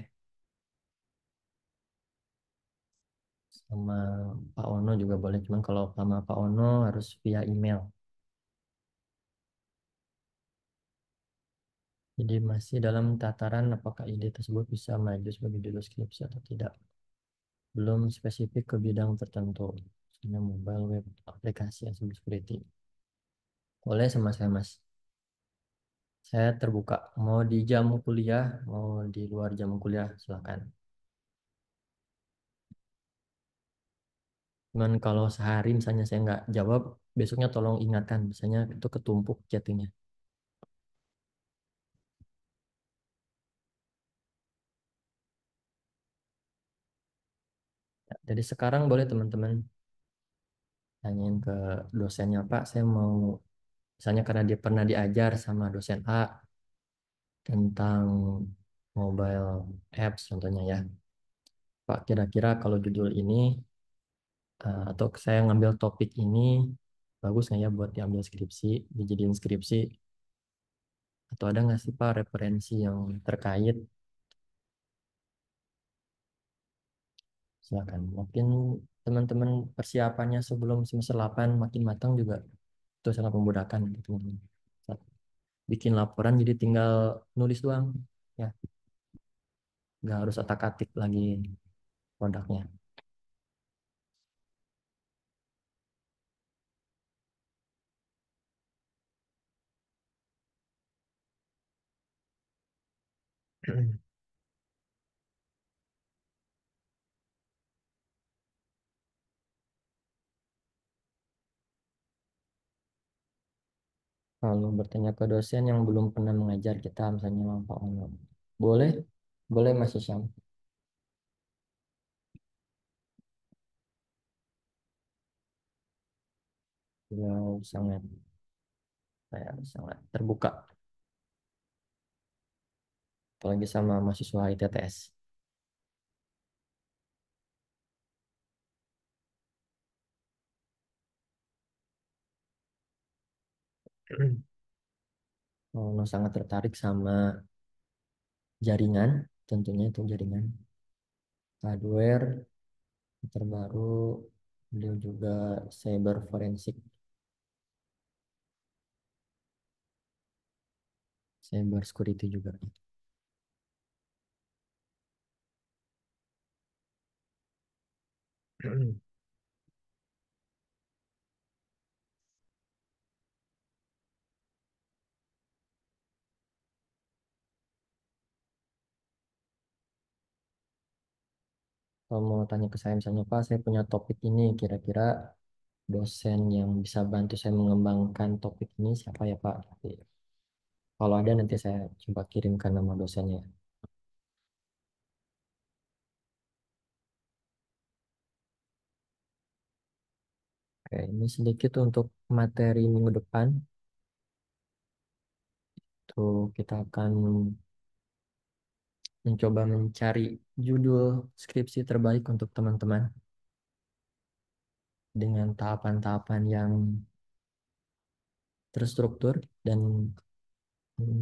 Sama Pak Ono juga boleh. Cuman kalau sama Pak Ono harus via email. Jadi masih dalam tataran apakah ide tersebut bisa maju sebagai judul skripsi atau tidak. Belum spesifik ke bidang tertentu. Misalnya mobile web aplikasi yang security. Boleh sama saya Mas. Saya terbuka. Mau di jam kuliah, mau di luar jam kuliah, silakan. Cuman kalau sehari misalnya saya nggak jawab, besoknya tolong ingatkan. Misalnya itu ketumpuk chattingnya. Ya, jadi sekarang boleh teman-teman tanyain ke dosennya, Pak, saya mau, misalnya karena dia pernah diajar sama dosen A tentang mobile apps contohnya ya. Pak, kira-kira kalau judul ini atau saya ngambil topik ini bagus nggak ya buat diambil skripsi, dijadiin skripsi, atau ada nggak sih Pak referensi yang terkait? Silakan. Mungkin teman-teman persiapannya sebelum semester 8 makin matang juga itu sangat memudahkan gitu, teman-teman. Bikin laporan jadi tinggal nulis doang ya, nggak harus otak-atik lagi produknya. Kalau bertanya ke dosen yang belum pernah mengajar kita, misalnya Pak Ono, boleh, boleh Mas Isyam. Beliau sangat, saya sangat terbuka, apalagi sama mahasiswa ITTS. Ono sangat tertarik sama jaringan, tentunya itu jaringan, hardware terbaru, beliau juga cyber forensik, cyber security juga. Kalau mau tanya ke saya misalnya Pak, saya punya topik ini, kira-kira dosen yang bisa bantu saya mengembangkan topik ini siapa ya Pak? Kalau ada nanti saya coba kirimkan nama dosennya. Oke, ini sedikit untuk materi minggu depan. Tuh kita akan mencoba mencari judul skripsi terbaik untuk teman-teman dengan tahapan-tahapan yang terstruktur dan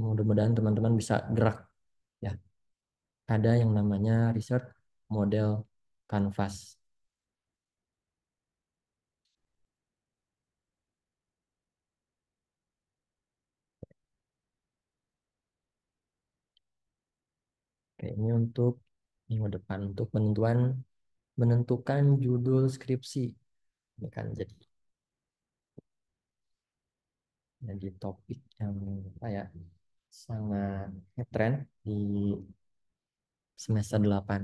mudah-mudahan teman-teman bisa gerak ya. Ada yang namanya research model canvas. Oke, ini untuk minggu depan untuk menentukan judul skripsi. Ini kan jadi topik yang apa ya, sangat ngetren di semester 8.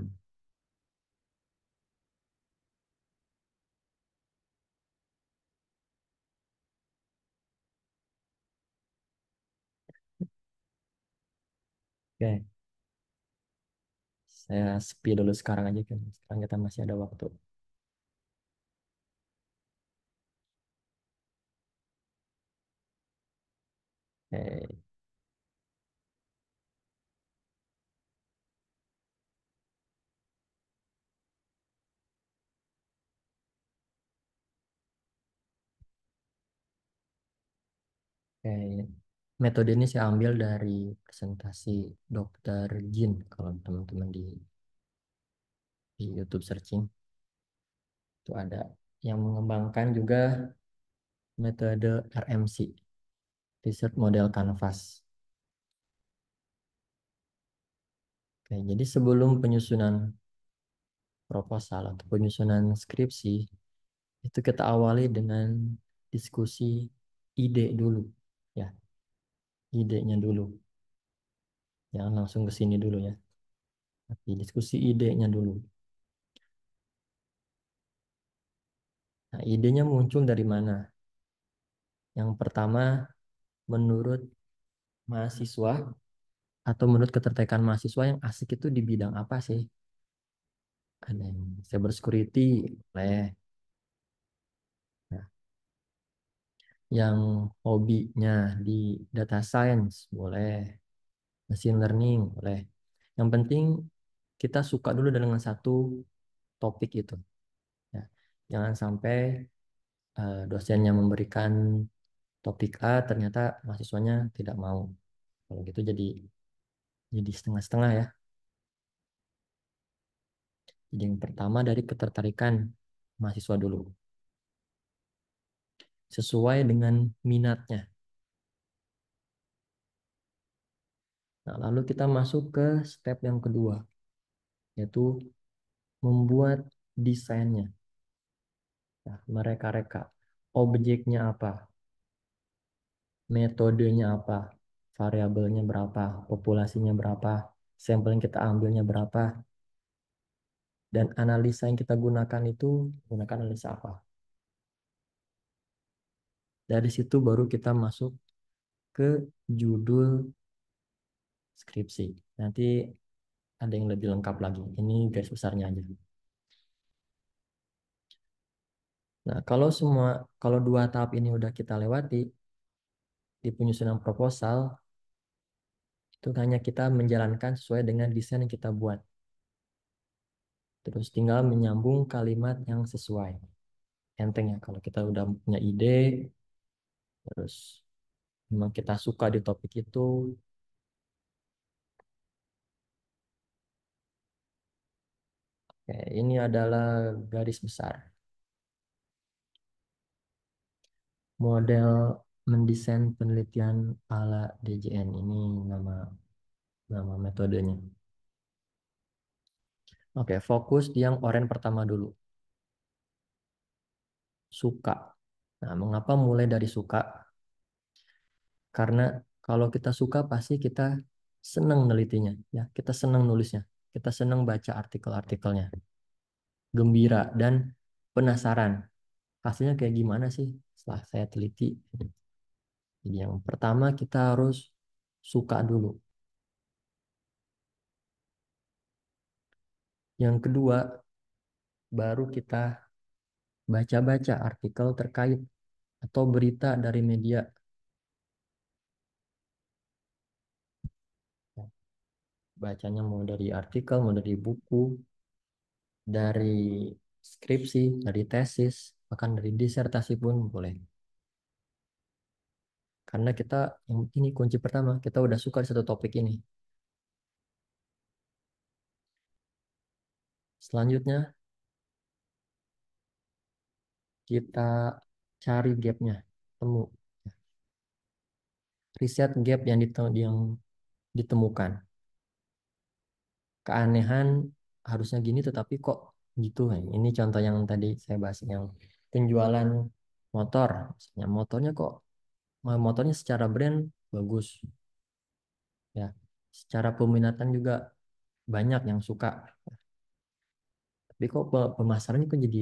Oke, Saya sepi dulu sekarang aja kan. Sekarang kita masih ada waktu. Oke. Oke. Metode ini saya ambil dari presentasi Dr. Jin. Kalau teman-teman di YouTube searching, itu ada yang mengembangkan juga metode RMC, Research Model Canvas. Oke, jadi sebelum penyusunan proposal atau penyusunan skripsi, itu kita awali dengan diskusi ide dulu. Ya, idenya dulu. Jangan langsung ke sini dulu ya. Tapi diskusi idenya dulu. Nah, idenya muncul dari mana? Yang pertama, menurut mahasiswa atau menurut ketertarikan mahasiswa yang asik itu di bidang apa sih? Ada yang cyber security, boleh. Nah, yang hobinya di data science, boleh. Machine learning, boleh. Yang penting kita suka dulu dengan satu topik itu. Ya. Jangan sampai dosennya memberikan topik A, ternyata mahasiswanya tidak mau. Kalau gitu jadi setengah-setengah ya. Jadi yang pertama dari ketertarikan mahasiswa dulu. Sesuai dengan minatnya. Nah, lalu kita masuk ke step yang kedua, yaitu membuat desainnya. Nah, mereka-reka. Objeknya apa? Metodenya apa? Variabelnya berapa? Populasinya berapa? Sampel yang kita ambilnya berapa? Dan analisa yang kita gunakan itu gunakan analisa apa? Dari situ baru kita masuk ke judul skripsi. Nanti ada yang lebih lengkap lagi. Ini garis besarnya aja. Nah, kalau dua tahap ini udah kita lewati di penyusunan proposal, itu hanya kita menjalankan sesuai dengan desain yang kita buat. Terus tinggal menyambung kalimat yang sesuai. Enteng ya, kalau kita udah punya ide, terus memang kita suka di topik itu, oke, ini adalah garis besar. Model mendesain penelitian ala DJN ini nama nama metodenya. Oke, fokus di yang oranye pertama dulu. Suka. Nah, mengapa mulai dari suka? Karena kalau kita suka pasti kita senang nelitinya, ya. Kita senang nulisnya, kita senang baca artikel-artikelnya, gembira dan penasaran. Hasilnya kayak gimana sih setelah saya teliti? Jadi yang pertama kita harus suka dulu. Yang kedua, baru kita baca-baca artikel terkait atau berita dari media. Bacanya mau dari artikel, mau dari buku, dari skripsi, dari tesis, bahkan dari disertasi pun boleh. Karena kita, ini kunci pertama, kita udah suka di satu topik ini. Selanjutnya, kita cari gapnya, temu. Riset gap yang ditemukan. Keanehan harusnya gini, tetapi kok gitu. Ini contoh yang tadi saya bahas, yang penjualan motor. Misalnya motornya secara brand bagus. Ya, secara peminatan juga banyak yang suka. Tapi kok pemasarannya kok jadi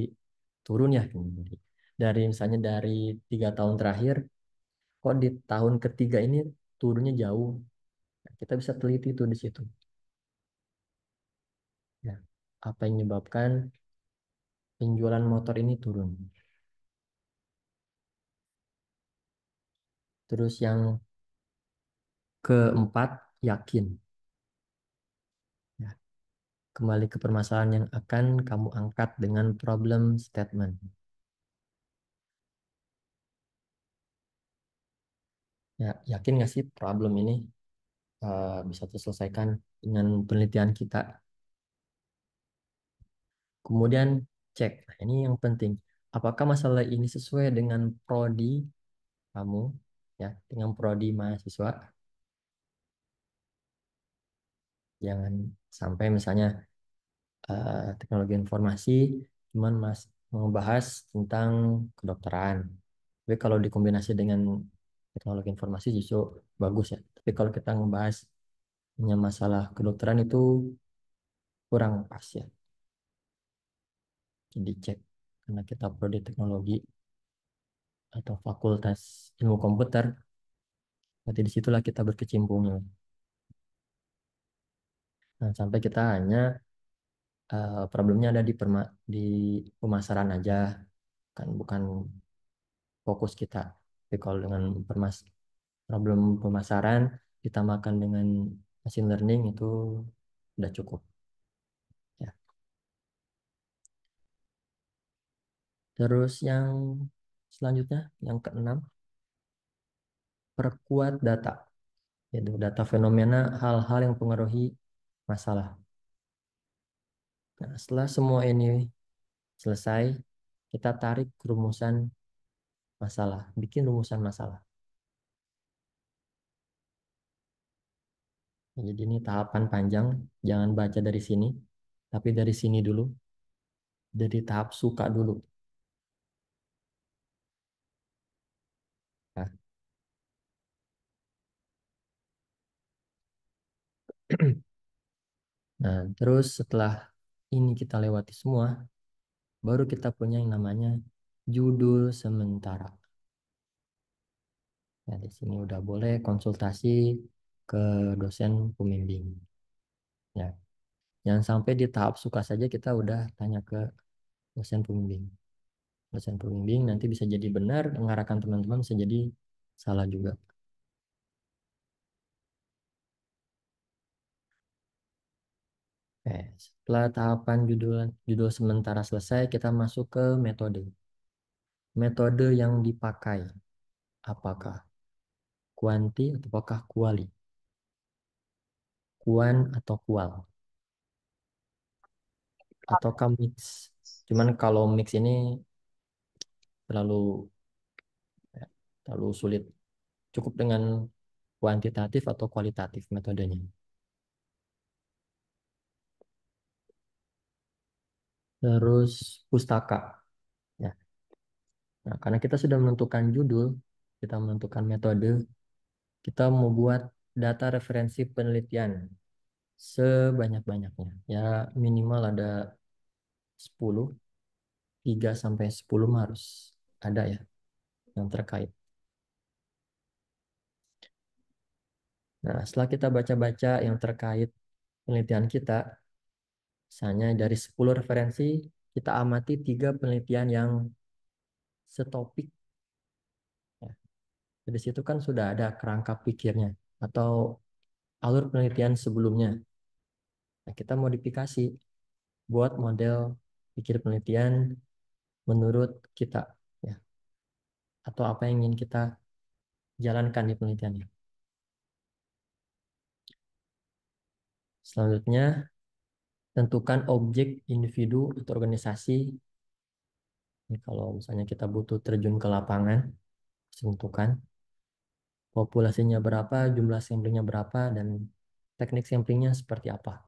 turun ya? Dari misalnya dari 3 tahun terakhir, kok di tahun ketiga ini turunnya jauh. Kita bisa teliti itu di situ. apa yang menyebabkan penjualan motor ini turun. Terus yang keempat, yakin. Ya, kembali ke permasalahan yang akan kamu angkat dengan problem statement. Ya, yakin nggak sih problem ini bisa terselesaikan dengan penelitian kita? Kemudian cek, nah ini yang penting. Apakah masalah ini sesuai dengan prodi kamu, ya, dengan prodi mahasiswa? Jangan sampai misalnya teknologi informasi cuman membahas tentang kedokteran. Tapi kalau dikombinasi dengan teknologi informasi justru bagus ya. Tapi kalau kita membahas hanya masalah kedokteran itu kurang pas ya. Jadi cek karena kita prodi teknologi atau fakultas ilmu komputer, berarti disitulah kita berkecimpungnya. Nah, sampai kita hanya problemnya ada di pemasaran aja, kan bukan fokus kita. Tapi kalau dengan problem pemasaran ditambahkan dengan machine learning itu udah cukup ya. Terus yang selanjutnya yang keenam, perkuat data. Yaitu data fenomena hal-hal yang mempengaruhi masalah. Nah, setelah semua ini selesai, kita tarik rumusan masalah, bikin rumusan masalah. Nah, jadi ini tahapan panjang, jangan baca dari sini, tapi dari sini dulu, dari tahap suka dulu. Nah, nah, terus setelah ini kita lewati semua, baru kita punya yang namanya judul sementara. Nah, di sini udah boleh konsultasi ke dosen pembimbing. Ya, jangan sampai di tahap suka saja kita udah tanya ke dosen pembimbing. Dosen pembimbing nanti bisa jadi benar, mengarahkan teman-teman bisa jadi salah juga. Setelah tahapan judul sementara selesai, kita masuk ke metode. Metode yang dipakai, apakah kuanti ataukah kuali? Kuan atau kual? Ataukah mix? Cuman kalau mix ini terlalu ya, terlalu sulit. Cukup dengan kuantitatif atau kualitatif metodenya. Terus pustaka. Ya. Nah, karena kita sudah menentukan judul, kita menentukan metode, kita membuat data referensi penelitian sebanyak-banyaknya. Ya minimal ada 10, 3 sampai 10 harus ada ya yang terkait. Nah, setelah kita baca-baca yang terkait penelitian kita, misalnya dari 10 referensi, kita amati 3 penelitian yang setopik. Ya. Di situ kan sudah ada kerangka pikirnya atau alur penelitian sebelumnya. Nah, kita modifikasi buat model pikir penelitian menurut kita, ya, atau apa yang ingin kita jalankan di penelitiannya. Selanjutnya, tentukan objek, individu, atau organisasi. Ini kalau misalnya kita butuh terjun ke lapangan, tentukan populasinya berapa, jumlah samplingnya berapa, dan teknik samplingnya seperti apa.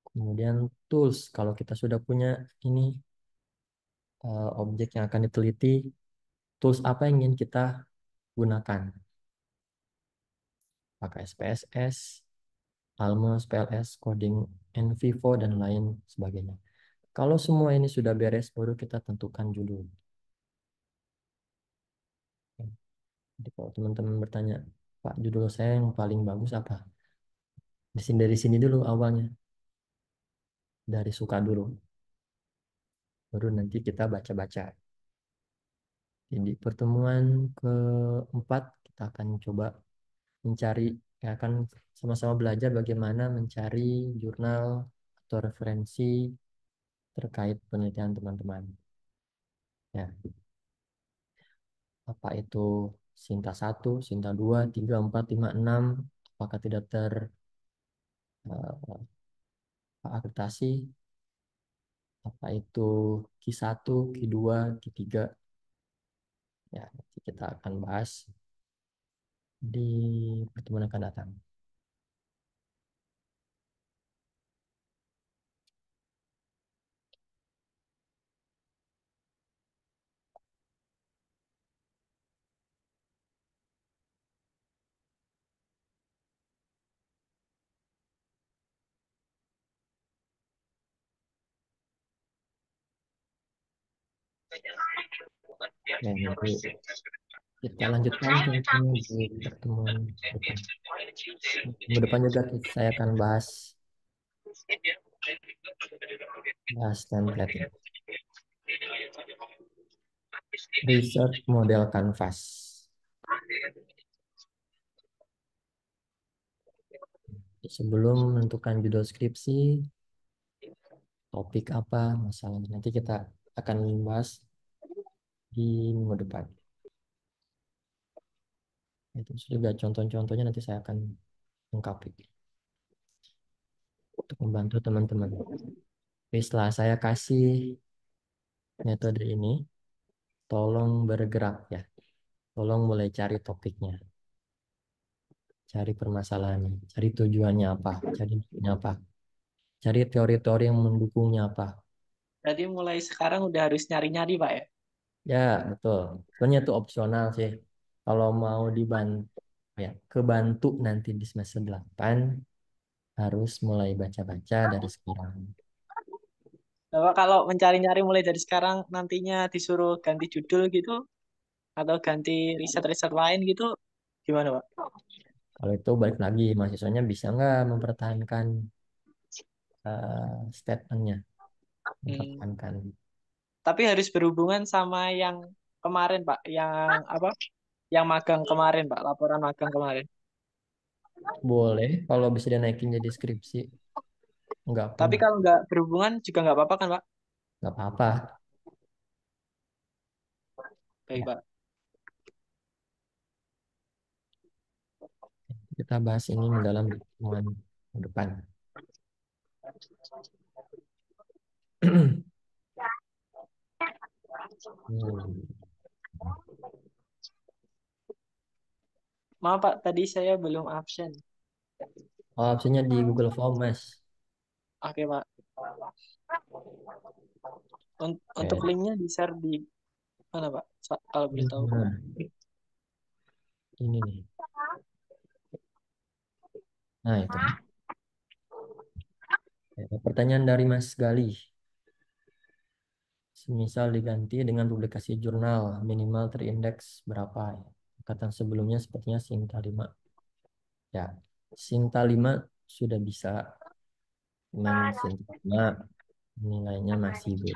Kemudian tools, kalau kita sudah punya ini objek yang akan diteliti, tools apa yang ingin kita gunakan? Pakai SPSS, Almos, PLS, coding, NVivo, dan lain sebagainya. Kalau semua ini sudah beres, baru kita tentukan judul. Jadi kalau teman-teman bertanya, Pak, judul saya yang paling bagus apa? Dari sini dulu awalnya. dari suka dulu. Baru nanti kita baca-baca. Di pertemuan keempat kita akan coba mencari, ya akan sama-sama belajar bagaimana mencari jurnal atau referensi terkait penelitian teman-teman. Ya, apa itu Sinta 1, Sinta 2, 3, 4, 5, 6, apakah tidak terakreditasi, apa itu Q1, Q2, Q3. Ya, nanti kita akan bahas di pertemuan akan datang. Ya, nanti kita lanjutkan ceritanya di pertemuan depan. Minggu depan juga saya akan bahas template research model canvas. Sebelum menentukan judul skripsi, topik apa masalahnya, nanti kita akan bahas di minggu depan. Itu juga contoh-contohnya nanti saya akan lengkapi untuk membantu teman-teman. Jadi setelah saya kasih metode ini, tolong bergerak ya. Tolong mulai cari topiknya, cari permasalahannya, cari tujuannya apa, cari maksudnya apa, cari teori-teori yang mendukungnya apa. Berarti mulai sekarang udah harus nyari-nyari, Pak ya? Ya, betul. Sebenarnya itu opsional sih. Kalau mau dibantu, ya, kebantu nanti di semester 8 harus mulai baca-baca dari sekarang. Bapak kalau mencari-nyari mulai dari sekarang nantinya disuruh ganti judul gitu atau ganti riset-riset lain gitu, gimana, Pak? Kalau itu balik lagi, mahasiswanya bisa nggak mempertahankan statementnya, Hmm, mempertahankan. tapi harus berhubungan sama yang kemarin, Pak, yang apa? Yang magang kemarin, Pak, laporan magang kemarin. Boleh kalau bisa dinaikin jadi skripsi, nggak pun Tapi kalau nggak berhubungan juga nggak apa-apa kan, Pak? nggak apa-apa. Baik, Ya, Pak. kita bahas ini mendalam di pertemuan depan. Hmm. Maaf, Pak, tadi saya belum absen. Oh, opsinya di Google Form, Mas. Oke, Pak. Untuk Oke. linknya di-share di mana, Pak? Kalau boleh tahu. Nah, ini nih. Nah, itu. Ya, pertanyaan dari Mas Gali. Semisal diganti dengan publikasi jurnal, minimal terindeks berapa? Kata sebelumnya sepertinya Sinta 5. Ya, Sinta 5 sudah bisa. Cuman Sinta 5 nilainya masih B.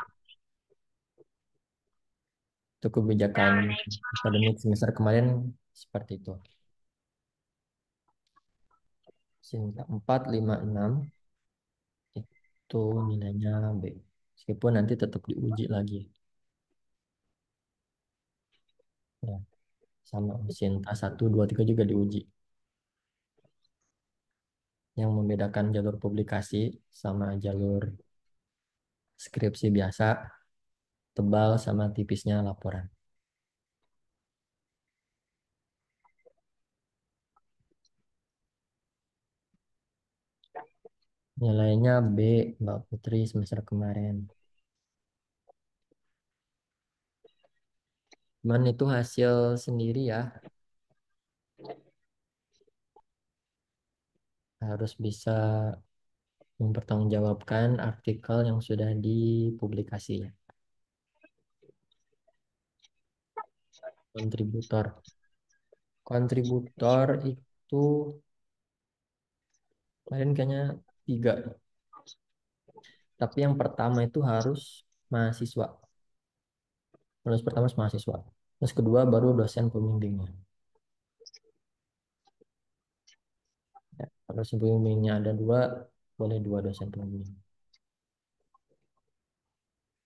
Itu kebijakan akademik semester kemarin seperti itu. Sinta 4, 5, 6 itu nilainya B. Meskipun nanti tetap diuji lagi. Ya, sama Sinta 1, 2, 3 juga diuji. Yang membedakan jalur publikasi sama jalur skripsi biasa, tebal sama tipisnya laporan. Nilainya B, Mbak Putri semester kemarin. Cuman itu hasil sendiri ya, harus bisa mempertanggungjawabkan artikel yang sudah dipublikasi. Kontributor. Kontributor itu kemarin kayaknya 3. Tapi yang pertama itu harus mahasiswa. Penulis pertama harus mahasiswa. Terus kedua baru dosen pembimbingnya. Ya, kalau dosen pembimbingnya ada dua, boleh dua dosen pembimbing.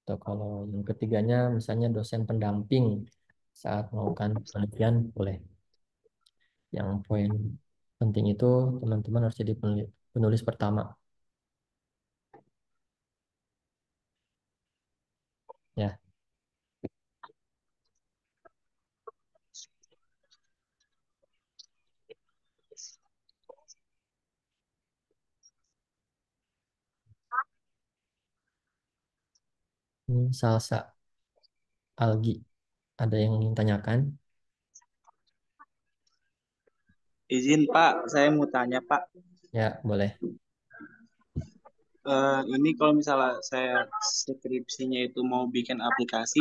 Atau kalau yang ketiganya misalnya dosen pendamping saat melakukan penelitian, boleh. Yang poin penting itu teman-teman harus jadi penulis pertama. Ya, ini salsa algi. Ada yang ingin tanyakan? Izin Pak, saya mau tanya Pak. Ya, boleh. Ini kalau misalnya saya skripsinya itu mau bikin aplikasi,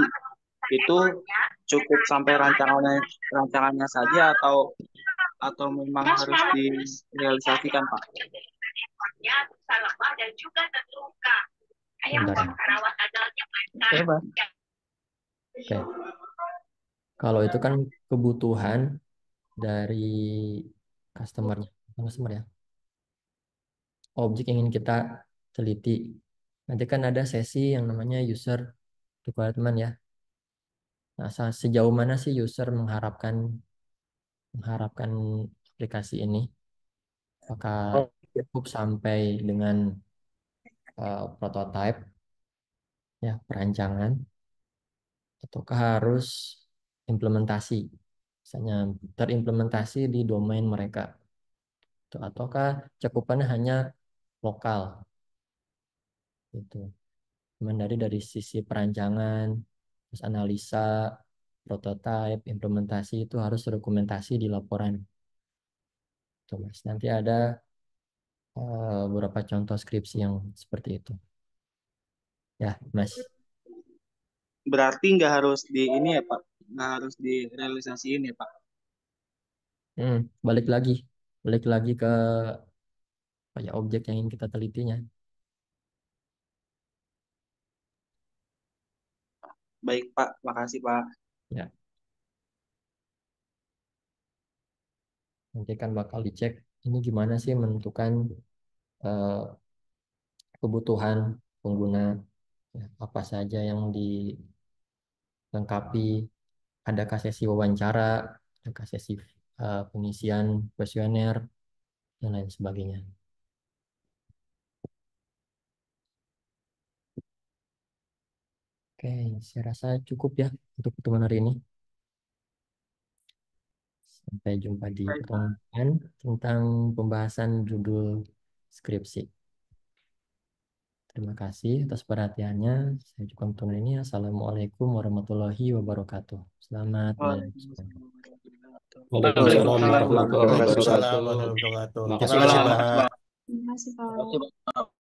itu cukup sampai rancangannya saja atau memang harus direalisasikan Pak? Bentar ya. Bebas. Oke. Kalau itu kan kebutuhan dari customer-nya. Bukan customer ya. Objek yang ingin kita teliti. Nanti kan ada sesi yang namanya user requirement ya. Nah, sejauh mana sih user mengharapkan aplikasi ini? Apakah cukup sampai dengan prototype ya, perancangan, ataukah harus implementasi? Misalnya terimplementasi di domain mereka. Ataukah cakupannya hanya lokal? Gitu. Cuman dari sisi perancangan, terus analisa, prototype, implementasi itu harus dokumentasi di laporan. Tuh, Mas. Nanti ada beberapa contoh skripsi yang seperti itu. Ya, Mas. Berarti nggak harus di ini ya Pak, nggak harus direalisasiin ya Pak. Balik lagi ke ya, objek yang ingin kita telitinya. Baik Pak, makasih Pak. Ya, nanti kan bakal dicek ini gimana sih menentukan eh, kebutuhan pengguna, ya, apa saja yang dilengkapi, adakah sesi wawancara, adakah sesi pengisian kuesioner, dan lain sebagainya. Oke, saya rasa cukup ya untuk pertemuan hari ini. Sampai jumpa di Baik, pertemuan depan tentang pembahasan judul skripsi. Terima kasih atas perhatiannya. Saya cukup pertemuan ini. Assalamualaikum warahmatullahi wabarakatuh. Selamat malam. Waalaikumsalam warahmatullahi Waalaikumsalam wabarakatuh. warahmatullahi wabarakatuh. Terima Makasih kasih, Pak. Pak. Terima kasih, Pak.